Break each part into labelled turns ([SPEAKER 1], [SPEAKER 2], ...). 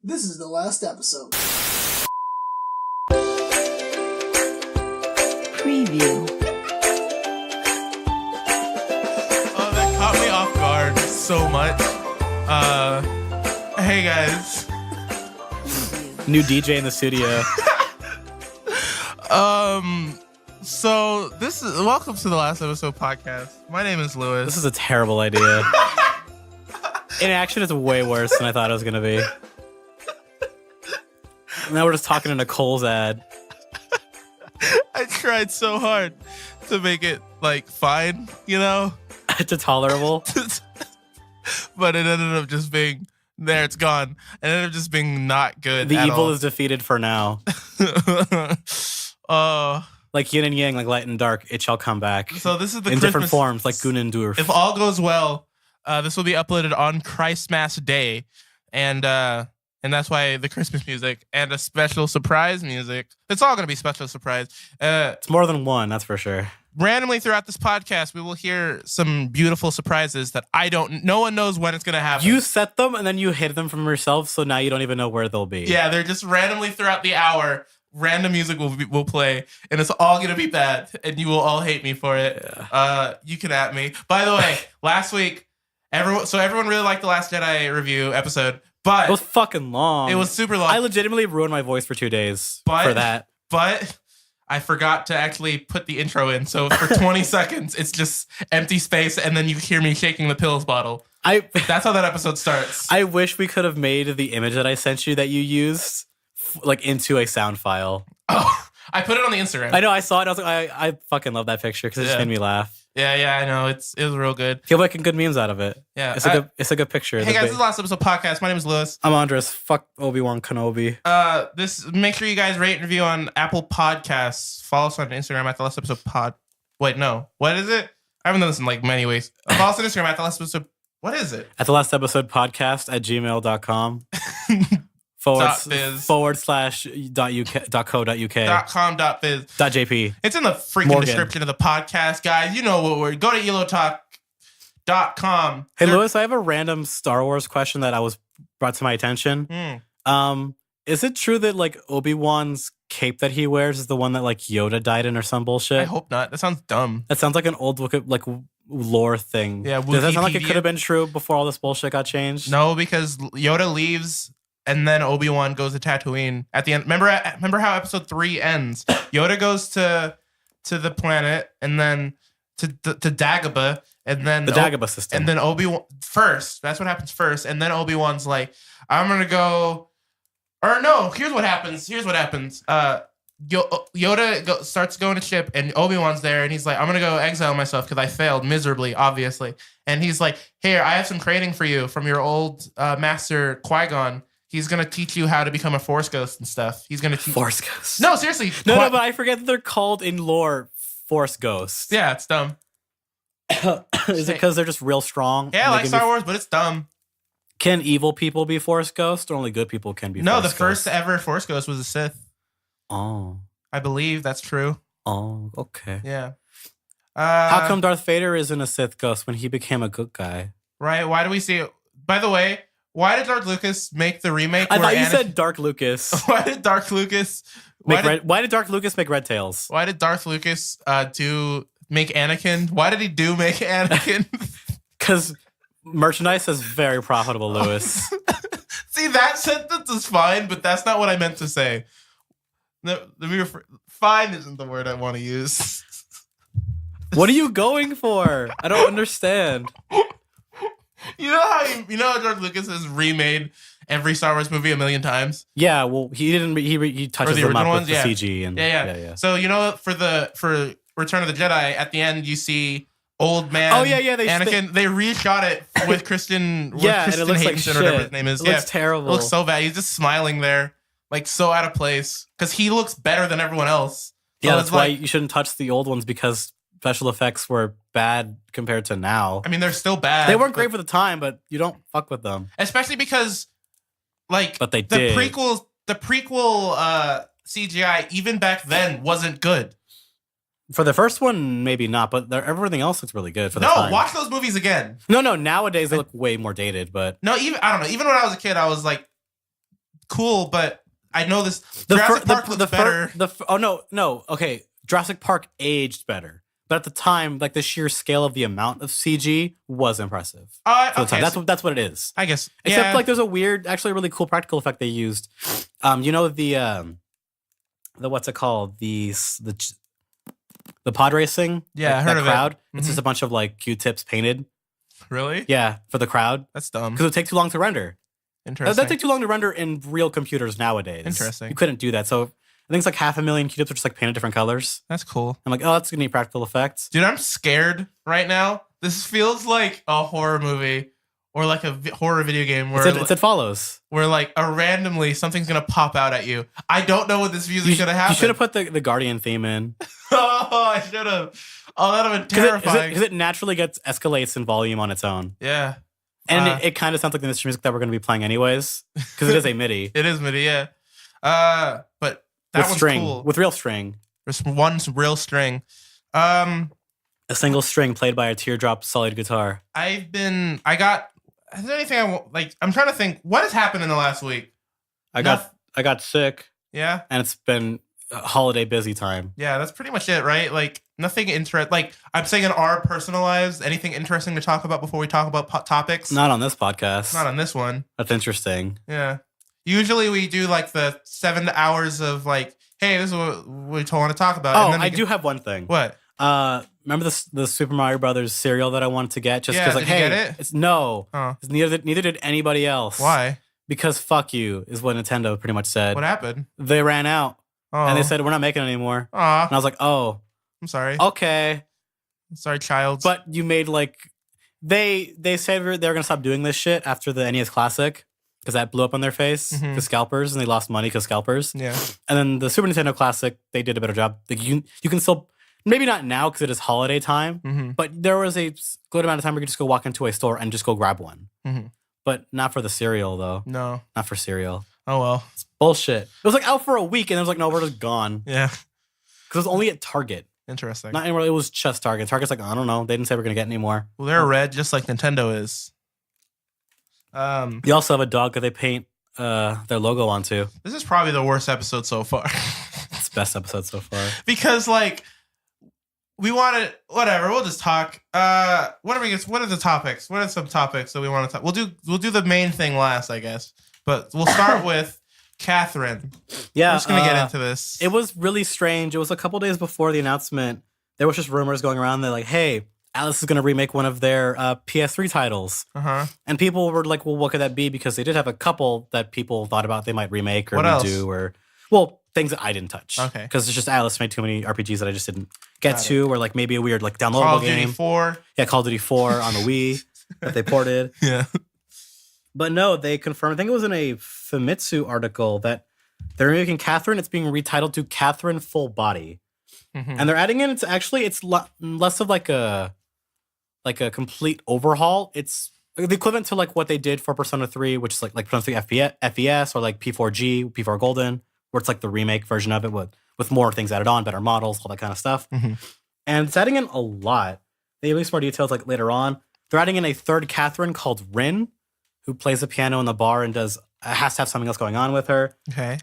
[SPEAKER 1] This is the last episode.
[SPEAKER 2] Preview.
[SPEAKER 3] Oh, that caught me off guard so much. Hey guys.
[SPEAKER 4] New DJ in the studio.
[SPEAKER 3] So this is welcome to the last episode podcast. My name is Lewis.
[SPEAKER 4] This is a terrible idea. In action, it's way worse than I thought it was gonna be. Now we're just talking to Nicole's ad.
[SPEAKER 3] I tried so hard to make it like fine, you know,
[SPEAKER 4] To tolerable.
[SPEAKER 3] but it ended up just being there. It's gone. It ended up just being not good.
[SPEAKER 4] The
[SPEAKER 3] at
[SPEAKER 4] evil
[SPEAKER 3] all.
[SPEAKER 4] is defeated for now.
[SPEAKER 3] Oh.
[SPEAKER 4] Like yin and yang, like light and dark, it shall come back.
[SPEAKER 3] So this is the
[SPEAKER 4] in
[SPEAKER 3] Christmas,
[SPEAKER 4] different forms, like Gun and Durf.
[SPEAKER 3] If all goes well, this will be uploaded on Christmas Day, and that's why the Christmas music and a special surprise music. It's all going to be special surprise.
[SPEAKER 4] It's more than one, that's for sure.
[SPEAKER 3] Randomly throughout this podcast, we will hear some beautiful surprises that no one knows when it's going to happen.
[SPEAKER 4] You set them and then you hid them from yourself, so now you don't even know where they'll be.
[SPEAKER 3] Yeah, they're just randomly throughout the hour. Random music will play, and it's all gonna be bad, and you will all hate me for it.
[SPEAKER 4] Yeah.
[SPEAKER 3] You can at me. By the way, last week, everyone really liked the Last Jedi review episode, but
[SPEAKER 4] It was fucking long.
[SPEAKER 3] it was super long.
[SPEAKER 4] I legitimately ruined my voice for 2 days for that.
[SPEAKER 3] But I forgot to actually put the intro in, so for 20 seconds, it's just empty space, and then you hear me shaking the pills bottle. That's how that episode starts.
[SPEAKER 4] I wish we could have made the image that I sent you that you used like into a sound file.
[SPEAKER 3] Oh, I put it on the Instagram.
[SPEAKER 4] I know, I saw it. I was like, I fucking love that picture because it just made me laugh.
[SPEAKER 3] Yeah, I know. It was real good.
[SPEAKER 4] You're making good memes out of it.
[SPEAKER 3] Yeah,
[SPEAKER 4] it's a good picture.
[SPEAKER 3] Hey guys, this is the last episode podcast. My name is Lewis.
[SPEAKER 4] I'm Andres. Fuck Obi-Wan Kenobi.
[SPEAKER 3] Make sure you guys rate and review on Apple Podcasts. Follow us on Instagram at the last episode pod. Wait, no. What is it? I haven't done this in like many ways. Follow us on Instagram at the last episode. What is it?
[SPEAKER 4] At the last episode podcast at gmail.com. forward slash .co.uk.
[SPEAKER 3] .com.biz.
[SPEAKER 4] .jp.
[SPEAKER 3] It's in the freaking description of the podcast, guys. You know what go to elotalk.com.
[SPEAKER 4] Hey, Lewis, I have a random Star Wars question that was brought to my attention. Is it true that like Obi-Wan's cape that he wears is the one that like Yoda died in or some bullshit?
[SPEAKER 3] I hope not. That sounds dumb.
[SPEAKER 4] That sounds like an old like lore thing.
[SPEAKER 3] Yeah,
[SPEAKER 4] does that sound like it could have been true before all this bullshit got changed?
[SPEAKER 3] No, because Yoda leaves and then Obi-Wan goes to Tatooine at the end. Remember how episode 3 ends? Yoda goes to the planet and then to Dagobah and then
[SPEAKER 4] the Dagobah system.
[SPEAKER 3] And then Obi-Wan first. That's what happens first. And then Obi-Wan's like, I'm gonna go. Or no, here's what happens. Yoda starts going to ship, and Obi-Wan's there, and he's like, I'm going to go exile myself because I failed miserably, obviously. And he's like, here, I have some training for you from your old master Qui-Gon. He's going to teach you how to become a Force Ghost and stuff. He's going to teach
[SPEAKER 4] Force Ghost.
[SPEAKER 3] No, seriously.
[SPEAKER 4] No, but I forget that they're called in lore Force Ghosts.
[SPEAKER 3] Yeah, it's dumb.
[SPEAKER 4] Is it because they're just real strong?
[SPEAKER 3] Yeah, like Star Wars, but it's dumb.
[SPEAKER 4] Can evil people be Force Ghosts, or only good people can be Force Ghosts?
[SPEAKER 3] No, the first ever Force Ghost was a Sith.
[SPEAKER 4] Oh.
[SPEAKER 3] I believe that's true.
[SPEAKER 4] Oh, okay.
[SPEAKER 3] Yeah.
[SPEAKER 4] How come Darth Vader isn't a Sith ghost when he became a good guy?
[SPEAKER 3] Right? Why do we see it? By the way, why did George Lucas make the remake?
[SPEAKER 4] I thought you said Dark Lucas.
[SPEAKER 3] Why did Dark Lucas
[SPEAKER 4] why did Dark Lucas make Red Tails?
[SPEAKER 3] Why did Darth Lucas make Anakin? Why did he make Anakin?
[SPEAKER 4] Because merchandise is very profitable, Lewis.
[SPEAKER 3] See, that sentence is fine, but that's not what I meant to say. Fine isn't the word I want to use.
[SPEAKER 4] What are you going for? I don't understand.
[SPEAKER 3] You know how George Lucas has remade every Star Wars movie a million times?
[SPEAKER 4] Yeah, well, he didn't. He touches them up with the CG and
[SPEAKER 3] yeah. So for Return of the Jedi, at the end you see old man.
[SPEAKER 4] Oh yeah.
[SPEAKER 3] Anakin. They reshot it with Kristen.
[SPEAKER 4] Yeah,
[SPEAKER 3] Kristen
[SPEAKER 4] and it looks like
[SPEAKER 3] Hayden,
[SPEAKER 4] shit.
[SPEAKER 3] or whatever his name is.
[SPEAKER 4] It looks terrible.
[SPEAKER 3] It looks so bad. He's just smiling there, like so out of place, because he looks better than everyone else. So
[SPEAKER 4] yeah, that's why you shouldn't touch the old ones, because special effects were bad compared to now.
[SPEAKER 3] I mean, they're still bad.
[SPEAKER 4] They weren't great for the time, but you don't fuck with them.
[SPEAKER 3] Especially because, like,
[SPEAKER 4] but they
[SPEAKER 3] the
[SPEAKER 4] did.
[SPEAKER 3] The prequel CGI even back then wasn't good.
[SPEAKER 4] For the first one, maybe not, but everything else looks really good for the time.
[SPEAKER 3] No, watch those movies again.
[SPEAKER 4] No, nowadays they look way more dated, but...
[SPEAKER 3] No, I don't know. Even when I was a kid, I was like, cool, but I know this. Jurassic Park looks better.
[SPEAKER 4] No. Okay, Jurassic Park aged better, but at the time, like the sheer scale of the amount of CG was impressive.
[SPEAKER 3] Okay,
[SPEAKER 4] that's what it is.
[SPEAKER 3] I guess.
[SPEAKER 4] Except like there's a weird, actually really cool practical effect they used. The what's it called? The pod racing.
[SPEAKER 3] Yeah, I heard of
[SPEAKER 4] crowd.
[SPEAKER 3] It.
[SPEAKER 4] It's just a bunch of like Q-tips painted.
[SPEAKER 3] Really?
[SPEAKER 4] Yeah, for the crowd.
[SPEAKER 3] That's dumb.
[SPEAKER 4] Because it would take too long to render.
[SPEAKER 3] Interesting.
[SPEAKER 4] That take too long to render in real computers nowadays.
[SPEAKER 3] Interesting.
[SPEAKER 4] You couldn't do that. So I think it's like 500,000 Q-tips are just like painted different colors.
[SPEAKER 3] That's cool.
[SPEAKER 4] I'm like, oh, that's gonna need practical effects.
[SPEAKER 3] Dude, I'm scared right now. This feels like a horror movie or like a horror video game where
[SPEAKER 4] it follows.
[SPEAKER 3] Where like randomly something's gonna pop out at you. I don't know what this music's gonna happen.
[SPEAKER 4] You should have put the Guardian theme in.
[SPEAKER 3] Oh, I should have. Oh, that would have been terrifying.
[SPEAKER 4] Because it naturally escalates in volume on its own.
[SPEAKER 3] Yeah.
[SPEAKER 4] And it kind of sounds like the music that we're going to be playing anyways, because it is a MIDI.
[SPEAKER 3] It is MIDI, yeah. But that one's cool.
[SPEAKER 4] With real string.
[SPEAKER 3] There's one real string.
[SPEAKER 4] A single string played by a teardrop solid guitar.
[SPEAKER 3] Is there anything I want? Like, I'm trying to think. What has happened in the last week?
[SPEAKER 4] I got sick.
[SPEAKER 3] Yeah.
[SPEAKER 4] And it's been a holiday busy time.
[SPEAKER 3] Yeah, that's pretty much it, right? Like, nothing like I'm saying in our personal lives, anything interesting to talk about before we talk about topics?
[SPEAKER 4] Not on this podcast.
[SPEAKER 3] Not on this one.
[SPEAKER 4] That's interesting.
[SPEAKER 3] Yeah. Usually we do like the 7 hours of like, hey, this is what we want to talk about.
[SPEAKER 4] Oh,
[SPEAKER 3] and then
[SPEAKER 4] I do have one thing.
[SPEAKER 3] What?
[SPEAKER 4] Remember the Super Mario Brothers cereal that I wanted to get? Just because, like,
[SPEAKER 3] did you
[SPEAKER 4] hey,
[SPEAKER 3] get it?
[SPEAKER 4] It's no.
[SPEAKER 3] Oh.
[SPEAKER 4] Neither did anybody else.
[SPEAKER 3] Why?
[SPEAKER 4] Because fuck you is what Nintendo pretty much said.
[SPEAKER 3] What happened?
[SPEAKER 4] They ran out.
[SPEAKER 3] Oh.
[SPEAKER 4] And they said, we're not making it anymore.
[SPEAKER 3] Aw.
[SPEAKER 4] And I was like, oh.
[SPEAKER 3] I'm sorry.
[SPEAKER 4] Okay.
[SPEAKER 3] I'm sorry, child.
[SPEAKER 4] But you made like... They said they were going to stop doing this shit after the NES Classic. Because that blew up on their face. The scalpers. And they lost money because scalpers.
[SPEAKER 3] Yeah.
[SPEAKER 4] And then the Super Nintendo Classic, they did a better job. Like you can still... Maybe not now because it is holiday time. But there was a good amount of time where you could just go walk into a store and just go grab one. But not for the cereal, though.
[SPEAKER 3] No.
[SPEAKER 4] Not for cereal.
[SPEAKER 3] Oh, well.
[SPEAKER 4] It's bullshit. It was like out for a week and it was like, no, we're just gone.
[SPEAKER 3] Yeah.
[SPEAKER 4] Because it was only at Target.
[SPEAKER 3] Interesting.
[SPEAKER 4] Not anywhere. It was just Target. Target's like, I don't know. They didn't say we're going to get any more.
[SPEAKER 3] Well, they're red just like Nintendo is.
[SPEAKER 4] You also have a dog that they paint their logo onto.
[SPEAKER 3] This is probably the worst episode so far.
[SPEAKER 4] It's the best episode so far.
[SPEAKER 3] Because, like, we wanted whatever. We'll just talk. What are the topics? What are some topics that we want to talk? We'll do the main thing last, I guess. But we'll start with Catherine.
[SPEAKER 4] Yeah,
[SPEAKER 3] we're just gonna get into this.
[SPEAKER 4] It was really strange. It was a couple days before the announcement. There was just rumors going around. They're like, "Hey, Alice is gonna remake one of their PS3 titles." And people were like, "Well, what could that be?" Because they did have a couple that people thought about they might remake or redo, or things that I didn't touch.
[SPEAKER 3] Okay.
[SPEAKER 4] Because it's just Alice made too many RPGs that I just didn't get to, or like maybe a weird like downloadable
[SPEAKER 3] Call of
[SPEAKER 4] game.
[SPEAKER 3] Duty 4.
[SPEAKER 4] Yeah, Call of Duty 4 on the Wii that they ported.
[SPEAKER 3] Yeah.
[SPEAKER 4] But no, they confirmed, I think it was in a Famitsu article, that they're remaking Catherine. It's being retitled to Catherine Full Body. And they're adding in, it's less of like a complete overhaul. It's the equivalent to like what they did for Persona 3, which is like Persona 3 FES or like P4G, P4 Golden, where it's like the remake version of it with more things added on, better models, all that kind of stuff. And it's adding in a lot. They release more details like later on. They're adding in a third Catherine called Rin, who plays the piano in the bar and has to have something else going on with her.
[SPEAKER 3] Okay.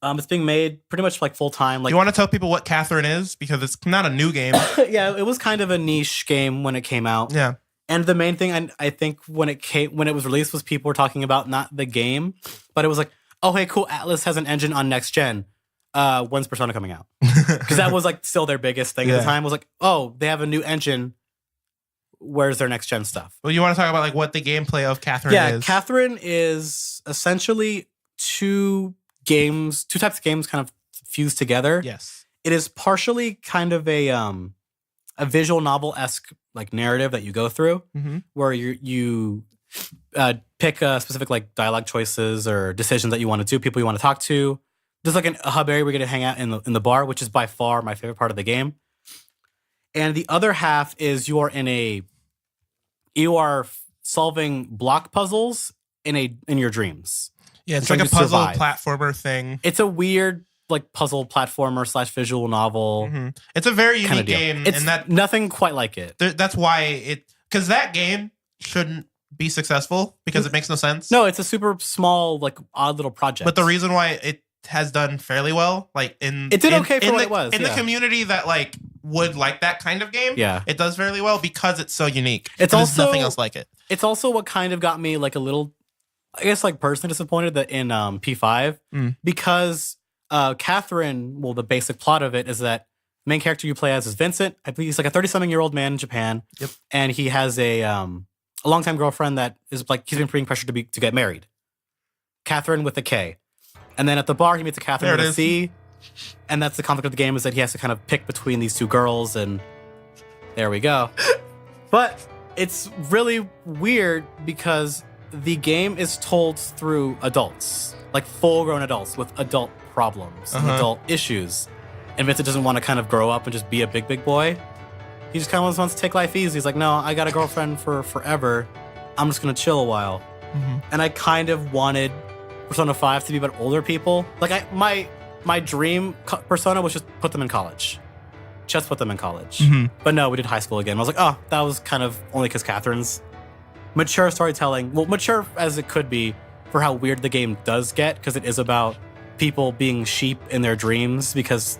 [SPEAKER 4] It's being made pretty much like full time. Like,
[SPEAKER 3] you want to tell people what Catherine is, because it's not a new game.
[SPEAKER 4] Yeah, it was kind of a niche game when it came out.
[SPEAKER 3] Yeah.
[SPEAKER 4] And the main thing I think when it was released was people were talking about not the game, but it was like, oh hey, cool, Atlas has an engine on next gen. When's Persona coming out? Because that was like still their biggest thing at the time. Was like, oh, they have a new engine. Where's their next gen stuff?
[SPEAKER 3] Well, you want to talk about like what the gameplay of Catherine is?
[SPEAKER 4] Yeah, Catherine is essentially two types of games kind of fused together.
[SPEAKER 3] Yes.
[SPEAKER 4] It is partially kind of a visual novel-esque like narrative that you go through, where you pick specific like dialogue choices or decisions that you want to do, people you want to talk to. There's like a hub area where you're going to hang out in the bar, which is by far my favorite part of the game. And the other half is you are solving block puzzles in your dreams.
[SPEAKER 3] Yeah, it's like a puzzle platformer thing.
[SPEAKER 4] It's a weird like puzzle platformer / visual novel.
[SPEAKER 3] It's a very unique game.
[SPEAKER 4] It's nothing quite like it.
[SPEAKER 3] That's why because that game shouldn't be successful because it makes no sense.
[SPEAKER 4] No, it's a super small, like odd little project.
[SPEAKER 3] But the reason why it has done fairly well, like
[SPEAKER 4] it did okay for what it was
[SPEAKER 3] in the community that like would like that kind of game.
[SPEAKER 4] Yeah,
[SPEAKER 3] it does fairly well because it's so unique.
[SPEAKER 4] It's
[SPEAKER 3] also there's nothing else like it.
[SPEAKER 4] It's also what kind of got me like a little, I guess, like personally disappointed that in P5 because Catherine. Well, the basic plot of it is that the main character you play as is Vincent. I believe he's like a 30-something-year-old man in Japan.
[SPEAKER 3] Yep,
[SPEAKER 4] and he has a longtime girlfriend that is like he's been being pressured to get married. Catherine with a K. And then at the bar, he meets a Catherine with a C. And that's the conflict of the game, is that he has to kind of pick between these two girls. And there we go. But it's really weird because the game is told through adults, like full-grown adults with adult problems and adult issues. And Vincent doesn't want to kind of grow up and just be a big boy. He just kind of wants to take life easy. He's like, no, I got a girlfriend for forever. I'm just going to chill a while. And I kind of wanted Persona 5 to be about older people. Like my dream Persona was just put them in college. Just put them in college. But no, we did high school again. I was like, oh, that was kind of only because Catherine's mature storytelling. Well, mature as it could be for how weird the game does get, because it is about people being sheep in their dreams because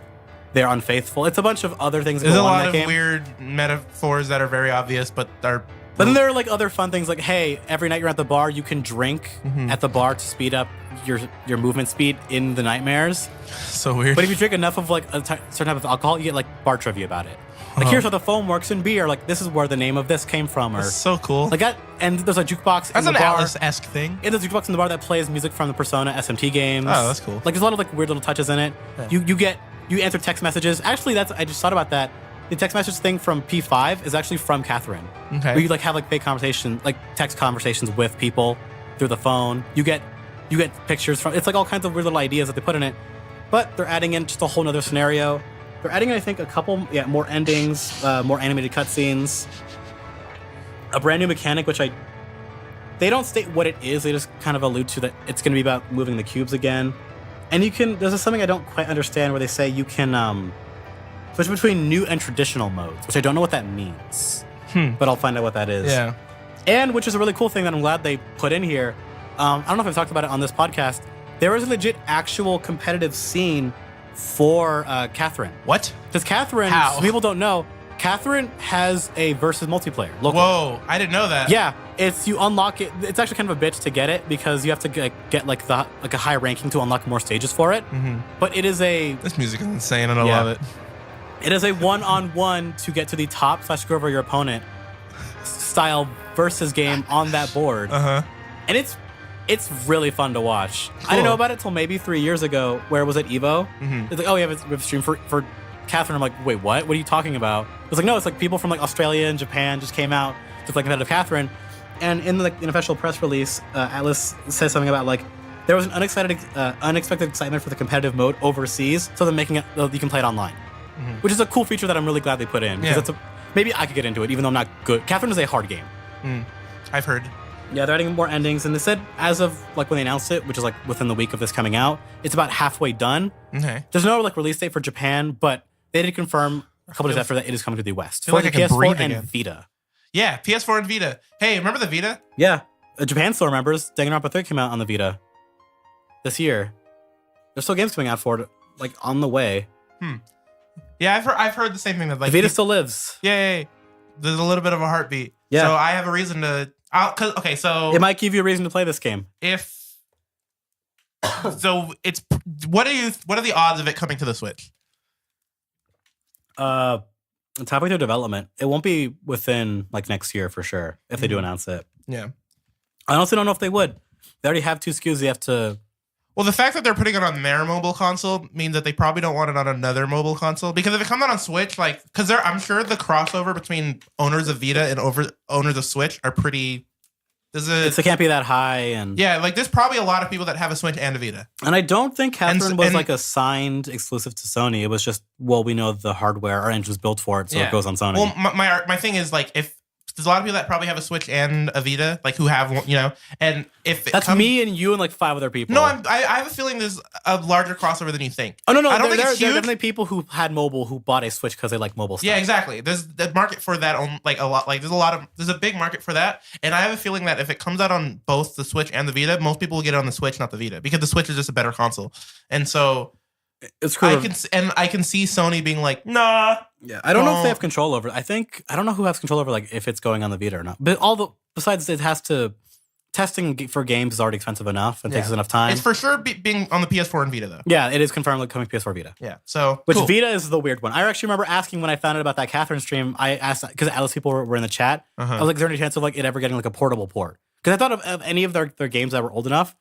[SPEAKER 4] they're unfaithful. It's a bunch of other things that
[SPEAKER 3] There's
[SPEAKER 4] go on in that
[SPEAKER 3] There's a
[SPEAKER 4] game.
[SPEAKER 3] lot of weird metaphors that are very obvious, but are...
[SPEAKER 4] But then there are like other fun things like, hey, every night you're at the bar, you can drink at the bar to speed up your movement speed in the nightmares.
[SPEAKER 3] So weird.
[SPEAKER 4] But if you drink enough of like a certain type of alcohol, you get like bar trivia about it. Like here's how the foam works in beer. Like this is where the name of this came from. Or
[SPEAKER 3] that's so cool.
[SPEAKER 4] Like that, and there's a jukebox
[SPEAKER 3] that's
[SPEAKER 4] in the bar.
[SPEAKER 3] That's an Alice-esque thing.
[SPEAKER 4] And there's a jukebox in the bar that plays music from the Persona SMT games.
[SPEAKER 3] Oh, that's cool.
[SPEAKER 4] Like there's a lot of like weird little touches in it. Yeah. You answer text messages. Actually, I just thought about that. The text message thing from P5 is actually from Catherine.
[SPEAKER 3] Okay.
[SPEAKER 4] Where you like have like fake conversation, like text conversations with people through the phone. You get pictures from. It's like all kinds of weird little ideas that they put in it. But they're adding in just a whole nother scenario. They're adding in, I think, a couple, more endings, more animated cutscenes, a brand new mechanic, which they don't state what it is. They just kind of allude to that it's going to be about moving the cubes again. And there's something I don't quite understand where they say you can switch between new and traditional modes, which I don't know what that means. But I'll find out what that is.
[SPEAKER 3] Yeah.
[SPEAKER 4] And which is a really cool thing that I'm glad they put in here. I don't know if I've talked about it on this podcast. There is a legit actual competitive scene for Catherine.
[SPEAKER 3] What?
[SPEAKER 4] Because Catherine, some people don't know, Catherine has a versus multiplayer. Local.
[SPEAKER 3] Whoa, I didn't know that.
[SPEAKER 4] Yeah, you unlock it. It's actually kind of a bitch to get it because you have to get like a high ranking to unlock more stages for it. But it is
[SPEAKER 3] this music is insane and I love it.
[SPEAKER 4] It is a one-on-one to get to the top / screw over your opponent style versus game on that board. And it's really fun to watch. Cool. I didn't know about it till maybe 3 years ago, where it was at Evo. It's like, oh, we have a stream for Catherine. I'm like, wait, what? What are you talking about? It's like, no, it's like people from like Australia and Japan just came out to play competitive Catherine. And in the an official press release, Atlas says something about like there was an unexpected excitement for the competitive mode overseas, so they're making it you can play it online, which is a cool feature that I'm really glad they put in. Because maybe I could get into it, even though I'm not good. Catherine is a hard game.
[SPEAKER 3] I've heard.
[SPEAKER 4] Yeah, they're adding more endings, and they said as of like when they announced it, which is like within the week of this coming out, it's about halfway done.
[SPEAKER 3] Okay.
[SPEAKER 4] There's no like release date for Japan, but they did confirm a couple days after that it is coming to the West
[SPEAKER 3] for
[SPEAKER 4] the
[SPEAKER 3] like
[SPEAKER 4] PS4 and Vita.
[SPEAKER 3] Yeah, PS4 and Vita. Hey, remember the Vita?
[SPEAKER 4] Yeah, Japan still remembers. Danganronpa 3 came out on the Vita this year. There's still games coming out for it, like on the way.
[SPEAKER 3] Yeah, I've heard the same thing that like
[SPEAKER 4] the Vita still lives.
[SPEAKER 3] Yeah. There's a little bit of a heartbeat.
[SPEAKER 4] Yeah.
[SPEAKER 3] So I have a reason to. So
[SPEAKER 4] it might give you a reason to play this game.
[SPEAKER 3] It's what are the odds of it coming to the Switch?
[SPEAKER 4] It's halfway through development. It won't be within like next year for sure if they do announce it.
[SPEAKER 3] Yeah.
[SPEAKER 4] I honestly don't know if they would. They already have 2 SKUs. They have to.
[SPEAKER 3] Well, the fact that they're putting it on their mobile console means that they probably don't want it on another mobile console. Because if it comes out on Switch, I'm sure the crossover between owners of Vita and owners of Switch are pretty.
[SPEAKER 4] It can't be that high, and
[SPEAKER 3] there's probably a lot of people that have a Switch and a Vita.
[SPEAKER 4] And I don't think Catherine was like a signed exclusive to Sony. It was just, well, we know the hardware, our engine's built for it, so it goes on Sony.
[SPEAKER 3] Well, my thing is like if there's a lot of people that probably have a Switch and a Vita, like who have one, and if
[SPEAKER 4] That's me and you and like 5 other people.
[SPEAKER 3] No, I have a feeling there's a larger crossover than you think.
[SPEAKER 4] Oh no,
[SPEAKER 3] I don't think
[SPEAKER 4] there
[SPEAKER 3] it's
[SPEAKER 4] are
[SPEAKER 3] huge.
[SPEAKER 4] definitely people who had mobile who bought a Switch because they like mobile stuff.
[SPEAKER 3] Yeah, exactly. There's the market for that on like a lot. Like there's a big market for that, and I have a feeling that if it comes out on both the Switch and the Vita, most people will get it on the Switch, not the Vita, because the Switch is just a better console. And so
[SPEAKER 4] it's cool.
[SPEAKER 3] I can see Sony being like, nah.
[SPEAKER 4] Yeah, I don't know if they have control over it. I don't know who has control over like if it's going on the Vita or not. But besides it has to. Testing for games is already expensive enough and takes enough time.
[SPEAKER 3] It's for sure being on the PS4 and Vita, though.
[SPEAKER 4] Yeah, it is confirmed like coming PS4 Vita.
[SPEAKER 3] Yeah, so
[SPEAKER 4] which
[SPEAKER 3] cool.
[SPEAKER 4] Vita is the weird one. I actually remember asking when I found out about that Catherine stream. I asked because Alice people were in the chat. I was like, "Is there any chance of like it ever getting like a portable port?" Because I thought of any of their games that were old enough.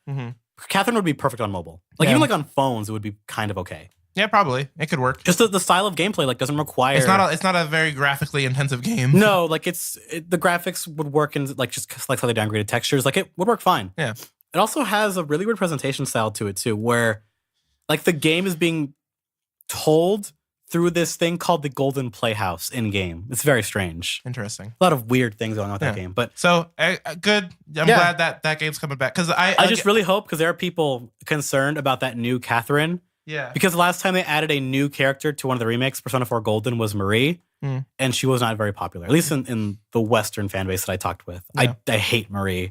[SPEAKER 4] Catherine would be perfect on mobile. Like even like on phones, it would be kind of okay.
[SPEAKER 3] Yeah, probably it could work.
[SPEAKER 4] Just the style of gameplay like doesn't require.
[SPEAKER 3] It's not a very graphically intensive game.
[SPEAKER 4] No, like the graphics would work in like just like slightly downgraded textures. Like it would work fine.
[SPEAKER 3] Yeah.
[SPEAKER 4] It also has a really weird presentation style to it too, where like the game is being told through this thing called the Golden Playhouse in game. It's very strange.
[SPEAKER 3] Interesting.
[SPEAKER 4] A lot of weird things going on with that game. But
[SPEAKER 3] so good. I'm glad that game's coming back because I
[SPEAKER 4] just really hope because there are people concerned about that new Catherine.
[SPEAKER 3] Yeah.
[SPEAKER 4] Because the last time they added a new character to one of the remakes, Persona 4 Golden was Marie, and she was not very popular. At least in the Western fan base that I talked with. Yeah. I hate Marie.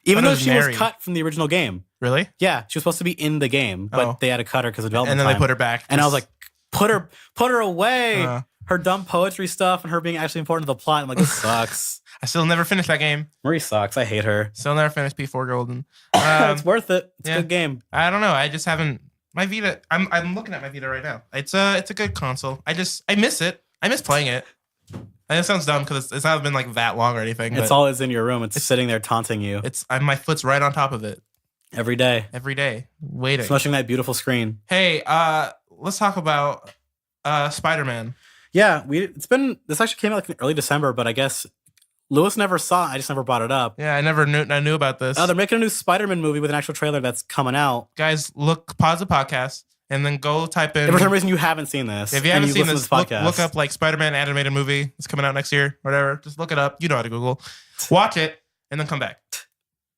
[SPEAKER 4] Even though she was cut from the original game.
[SPEAKER 3] Really?
[SPEAKER 4] Yeah, she was supposed to be in the game, but they had to cut her because of development.
[SPEAKER 3] And then they put her back.
[SPEAKER 4] And I was like, put her away. Her dumb poetry stuff and her being actually important to the plot. I'm like, this sucks.
[SPEAKER 3] I still never finished that game.
[SPEAKER 4] Marie sucks. I hate her.
[SPEAKER 3] Still never finished P4 Golden.
[SPEAKER 4] It's worth it. It's a good game.
[SPEAKER 3] I don't know. I just haven't. My Vita. I'm looking at my Vita right now. It's a good console. I miss it. I miss playing it. And it sounds dumb because it's not been like that long or anything.
[SPEAKER 4] It's always in your room. It's sitting there taunting you.
[SPEAKER 3] My foot's right on top of it.
[SPEAKER 4] Every day,
[SPEAKER 3] waiting,
[SPEAKER 4] smushing that beautiful screen.
[SPEAKER 3] Hey, let's talk about Spider-Man.
[SPEAKER 4] Yeah, this actually came out like in early December, but I guess Lewis never saw it. I just never brought it up.
[SPEAKER 3] Yeah, I knew about this.
[SPEAKER 4] They're making a new Spider-Man movie with an actual trailer that's coming out.
[SPEAKER 3] Guys, pause the podcast and then go type in.
[SPEAKER 4] If for some reason you haven't seen this,
[SPEAKER 3] if you haven't seen this, look up like Spider-Man animated movie. It's coming out next year, whatever. Just look it up. You know how to Google. Watch it and then come back.